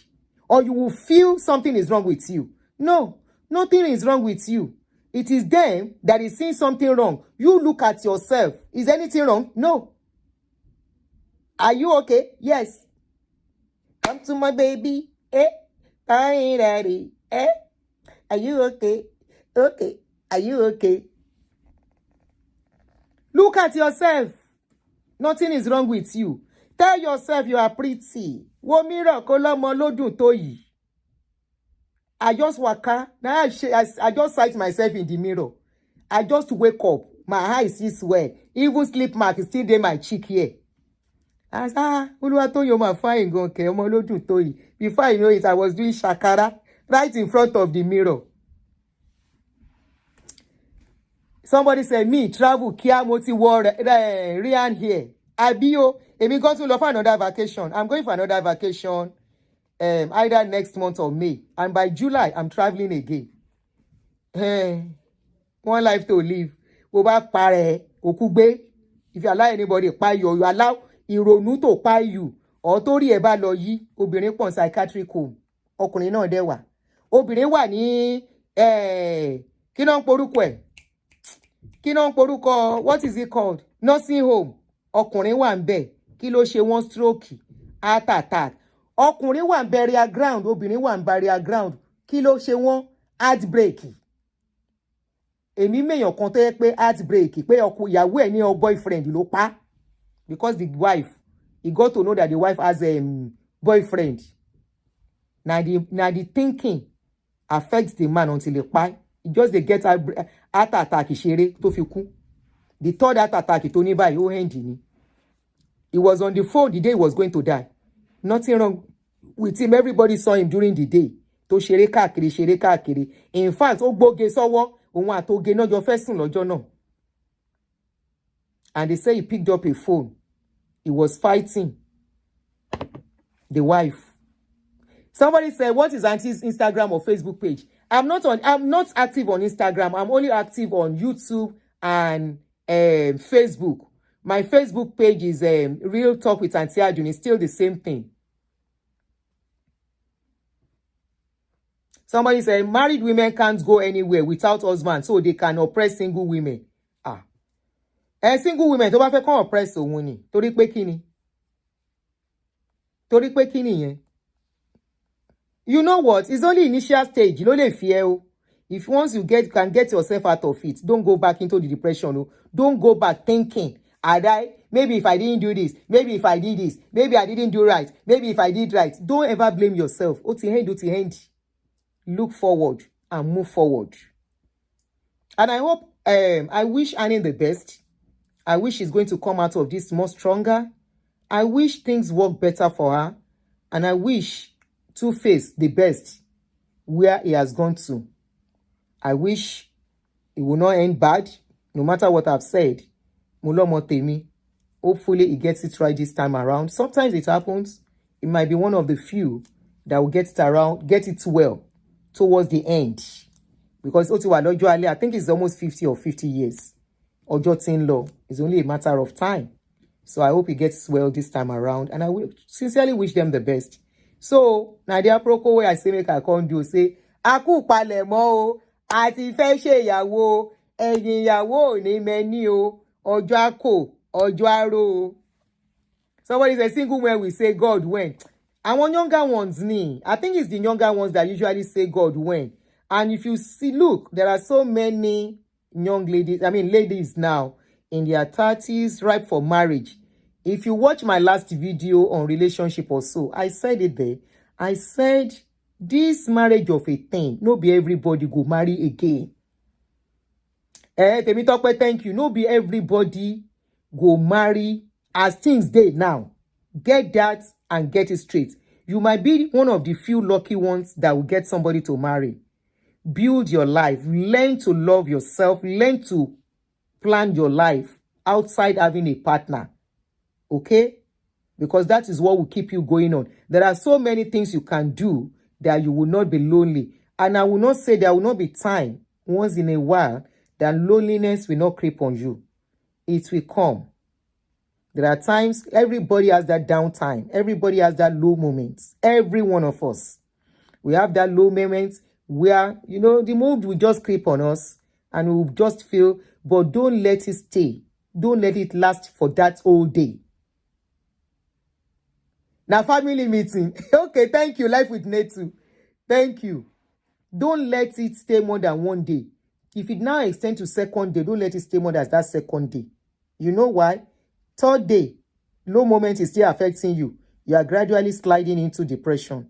or you will feel something is wrong with you. No, nothing is wrong with you. It is them that is seeing something wrong. You look at yourself. Is anything wrong? No. Are you okay? Yes. Come to my baby. Hi, daddy. Are you okay? Okay. Are you okay? Look at yourself. Nothing is wrong with you. Tell yourself you are pretty. Wo mirror kolomo lodun to yi. I just waka. Now I just sight myself in the mirror. I just wake up. My eyes is well. Even sleep mark is still there my cheek here. I said, Oluwatoyin ma fine gan ke omo lodun to yi. Before I know it, I was doing shakara right in front of the mirror. Somebody said, me travel kia moti war Rian here. Abio, emi go to for another vacation. I'm going for another vacation either next month or May. And by July, I'm traveling again. One life to live. Go back pare okugbe. If you allow anybody pay you, you allow ìrònú to pay you. Or tori e ba lo yi, obìnrin pon psychiatric home. Ọkùnrin náà dé wà. Obìnrin wà ní kí ló ń porúkọ ẹ̀? Kí ló ń porúkọ, what is it called? Nursing home. Ọkùnrin wà ńbẹ̀. Kí ló ṣe wọ́n stroke, heart attack. Ọkùnrin wà ń burial ground, obìnrin wà ń burial ground. Kí ló ṣe wọ́n? Heartbreak. Èmi mèyàn kan tó yẹ pé heartbreak, pé ọkọ ìyàwó ẹ̀ ní ọ boyfriend ló pa. Because the wife, he got to know that the wife has a boyfriend. Now the thinking affects the man until he pa. He just they get heart attack ìṣeré tó fi kú. The third heart attack tó ní báyìí ó end ni. He was on the phone the day he was going to die. Nothing wrong with him. Everybody saw him during the day. To ṣeré káàkiri. In fact, ó gbóge sọ́wọ́, òun àtòge náà jọ fẹ́ sùn lọ́jọ́ náà. And they say he picked up a phone. He was fighting the wife. Somebody said, what is Auntie's Instagram or Facebook page? I'm not active on Instagram. I'm only active on YouTube and Facebook. My Facebook page is Real Talk with Auntie Adun. It's still the same thing. Somebody said, married women can't go anywhere without husband, so they can oppress single women. Single women, tó bá fẹ́ kàn oppress òun ni. Torí pé kíni? Torí pé kíni yẹn? You know what? It's only initial stage. You know they fear. If once you can get yourself out of it, don't go back into the depression. Don't go back thinking, maybe if I didn't do this, maybe if I did this, maybe I didn't do right, maybe if I did right. Don't ever blame yourself. Look forward and move forward. And I hope, I wish Annie the best. I wish she's going to come out of this more stronger. I wish things work better for her. And I wish TwoFace the best where he has gone to. I wish it will not end bad, no matter what I've said. Mulomo Temi. Hopefully he gets it right this time around. Sometimes it happens. It might be one of the few that will get it well towards the end. Because I think it's almost 50 or 50 years. Ojo Tin Law is only a matter of time. So I hope he gets well this time around. And I will sincerely wish them the best. So, Nadia Proko, where I say make I can't do, say, Aku palemo, ati feshe yawo, ẹ̀yin yawo ni meni o, ojo ako, ojo aro. Somebody says single when we say God when. Àwọn younger ones ni. I think it's the younger ones that usually say God when. And if you see, look, there are so many young ladies, ladies now in their 30s, ripe for marriage. If you watch my last video on relationship or so, I said it there. I said, this marriage of a thing, no be everybody go marry again. Temitope, thank you. No be everybody go marry as things dey now. Get that and get it straight. You might be one of the few lucky ones that will get somebody to marry. Build your life. Learn to love yourself. Learn to plan your life outside having a partner. Okay? Because that is what will keep you going on. There are so many things you can do that you will not be lonely. And I will not say there will not be time once in a while that loneliness will not creep on you. It will come. There are times everybody has that downtime. Everybody has that low moment. Every one of us. We have that low moment where, the mood will just creep on us and we'll just feel, but don't let it stay. Don't let it last for that whole day. Now, family meeting. Okay, thank you. Life with Netu. Thank you. Don't let it stay more than one day. If it now extends to second day, don't let it stay more than that second day. You know why? Third day, low moment is still affecting you. You are gradually sliding into depression.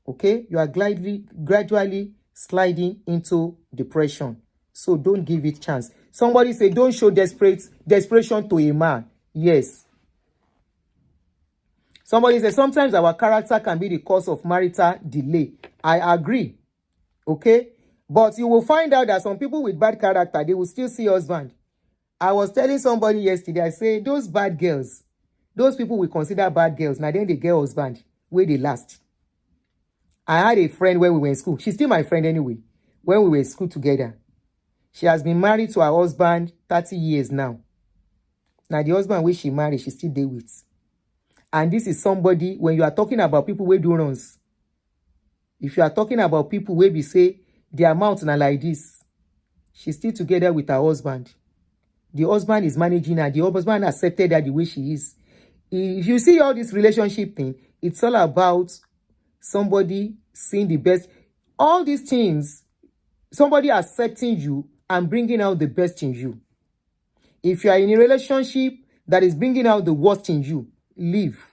Okay? You are gradually sliding into depression. So don't give it chance. Somebody say, don't show desperation to a man. Yes. Somebody says, sometimes our character can be the cause of marital delay. I agree. Okay? But you will find out that some people with bad character, they will still see husband. I was telling somebody yesterday, I say, those bad girls, those people we consider bad girls, now then they get husband, where they last. I had a friend when we were in school. She's still my friend anyway. When we were in school together. She has been married to her husband 30 years now. Now the husband where she married, she still there with. And this is somebody, when you are talking about people who do runs, if you are talking about people where we say their amount now like this, she's still together with her husband. The husband is managing her. The husband accepted her the way she is. If you see all this relationship thing, it's all about somebody seeing the best. All these things, somebody accepting you and bringing out the best in you. If you are in a relationship that is bringing out the worst in you, leave.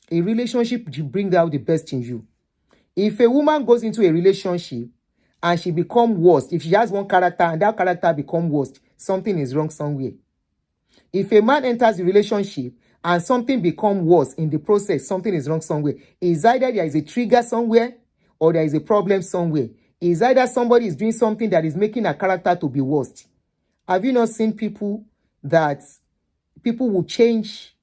A relationship brings out the best in you. If a woman goes into a relationship and she becomes worse, if she has one character and that character becomes worse, something is wrong somewhere. If a man enters the relationship and something becomes worse in the process, something is wrong somewhere. It's either there is a trigger somewhere or there is a problem somewhere. It's either somebody is doing something that is making a character to be worse. Have you not seen people that people will change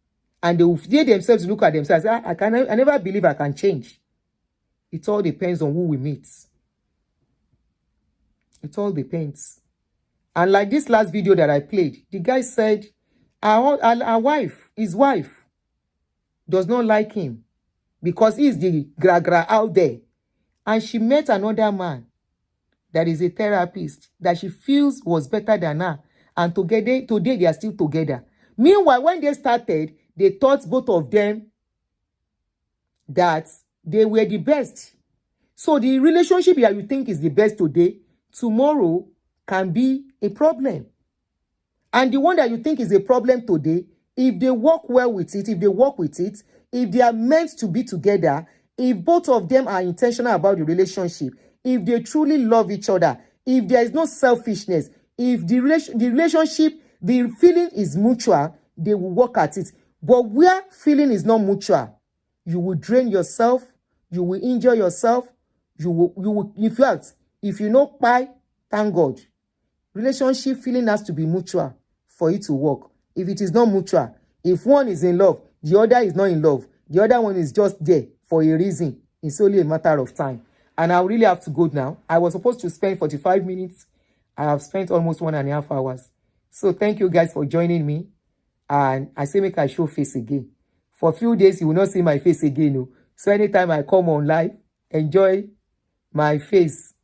and they themselves look at themselves? I never believe I can change. It all depends on who we meet. It all depends. And like this last video that I played, the guy said our wife, his wife, does not like him because he's the gra out there. And she met another man that is a therapist that she feels was better than her. And today they are still together. Meanwhile, when they started, they thought both of them that they were the best. So the relationship that you think is the best today, tomorrow can be a problem. And the one that you think is a problem today, if they work well with it, if they are meant to be together, if both of them are intentional about the relationship, if they truly love each other, if there is no selfishness, if the relationship, the feeling is mutual, they will work at it. But where feeling is not mutual, you will drain yourself, you will injure yourself, you will in fact, if you know pie, thank God. Relationship feeling has to be mutual for it to work. If it is not mutual, if one is in love, the other is not in love, the other one is just there for a reason, it's only a matter of time. And I really have to go now. I was supposed to spend 45 minutes. I have spent almost 1.5 hours. So thank you guys for joining me. And I say make I show face again. For a few days, you will not see my face again. No? So anytime I come on live, enjoy my face.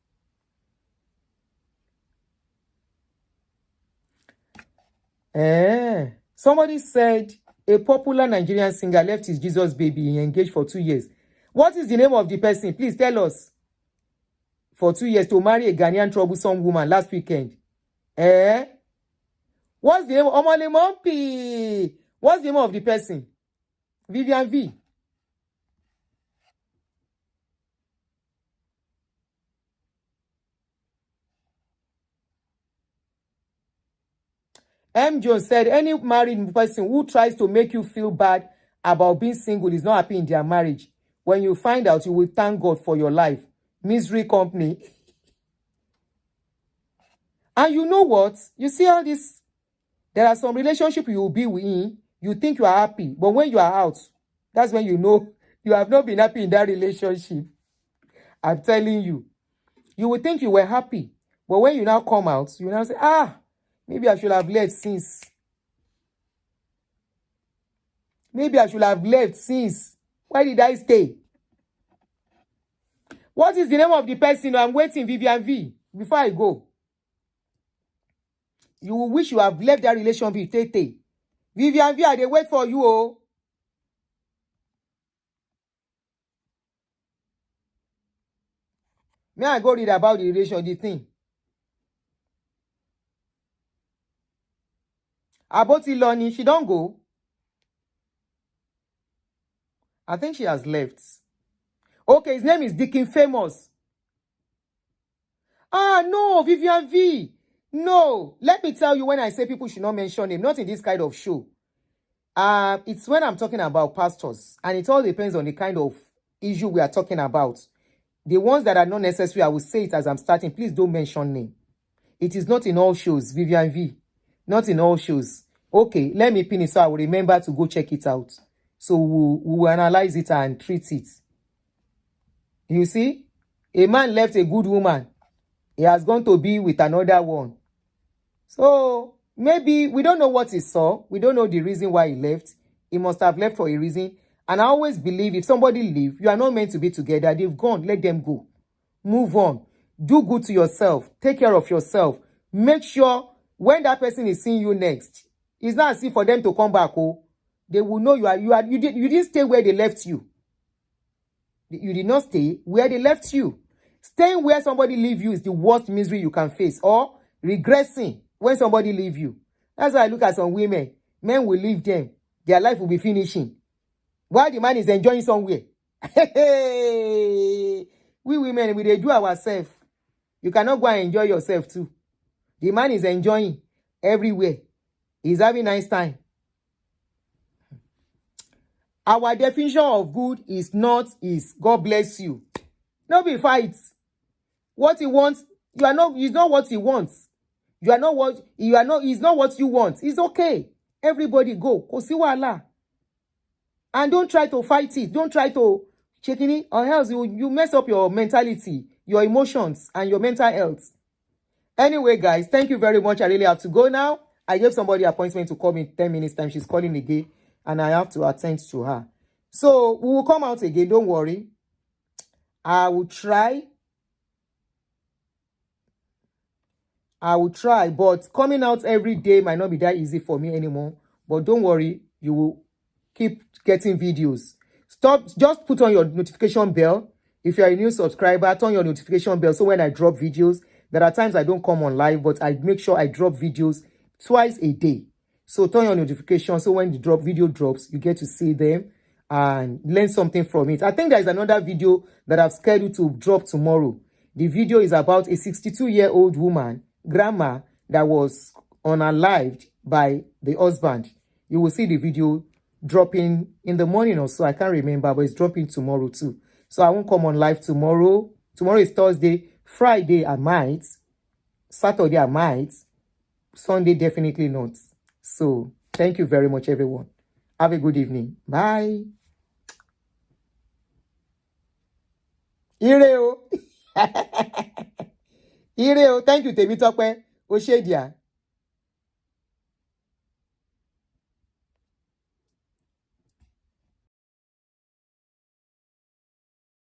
Somebody said a popular Nigerian singer left his Jesus baby. He engaged for 2 years. What is the name of the person? Please tell us. For 2 years to marry a Ghanaian troublesome woman last weekend. What's the name? Omole Mompi. What's the name of the person? Vivian V. M. Jones said, any married person who tries to make you feel bad about being single is not happy in their marriage. When you find out, you will thank God for your life. Misery company. And you know what? You see all this? There are some relationships you will be in. You think you are happy. But when you are out, that's when you know you have not been happy in that relationship. I'm telling you. You will think you were happy. But when you now come out, you now say, maybe I should have left since. Maybe I should have left since. Why did I stay? What is the name of the person? I'm waiting, Vivian V. Before I go. You will wish you have left that relationship with Tete. Vivian V, they wait for you. Oh. May I go read about the relation, the thing? About Iloni, she don't go. I think she has left. Okay, his name is Dickin Famous. No, Vivian V. No. Let me tell you when I say people should not mention him, not in this kind of show. It's when I'm talking about pastors. And it all depends on the kind of issue we are talking about. The ones that are not necessary, I will say it as I'm starting. Please don't mention name. It is not in all shows, Vivian V. Not in all shows. Okay, let me pin it so I will remember to go check it out. So we will analyze it and treat it. You see? A man left a good woman. He has gone to be with another one. So, maybe we don't know what he saw. We don't know the reason why he left. He must have left for a reason. And I always believe if somebody leaves, you are not meant to be together. They've gone. Let them go. Move on. Do good to yourself. Take care of yourself. Make sure when that person is seeing you next, it's not as if for them to come back. They will know you didn't stay where they left you. You did not stay where they left you. Staying where somebody leave you is the worst misery you can face. Or regressing when somebody leave you. That's why I look at some women. Men will leave them. Their life will be finishing. While the man is enjoying somewhere. We women, we dey do ourselves. You cannot go and enjoy yourself too. The man is enjoying everywhere. He's having nice time. Our definition of good is God bless you. No be fight. What he wants, it's not what he wants. It's not what you want. It's okay. Everybody go. Kò sí wàhálà. And don't try to fight it. Don't try to check it, or else you mess up your mentality, your emotions, and your mental health. Anyway, guys, thank you very much. I really have to go now. I gave somebody an appointment to call me in 10 minutes time. She's calling again, and I have to attend to her. So we will come out again. Don't worry. I will try, but coming out every day might not be that easy for me anymore. But don't worry, you will keep getting videos. Just put on your notification bell. If you're a new subscriber, turn your notification bell so when I drop videos, there are times I don't come on live, but I make sure I drop videos twice a day. So turn your notification so when the video drops, you get to see them and learn something from it. I think there is another video that I've scheduled to drop tomorrow. The video is about a 62-year-old woman, grandma, that was unalived by the husband. You will see the video dropping in the morning or so. I can't remember, but it's dropping tomorrow too. So I won't come on live tomorrow. Tomorrow is Thursday. Friday I might. Saturday I might. Sunday definitely not. So thank you very much, everyone. Have a good evening. Bye. Ire o. Ire o. Thank you, Temitope. O ṣé dia.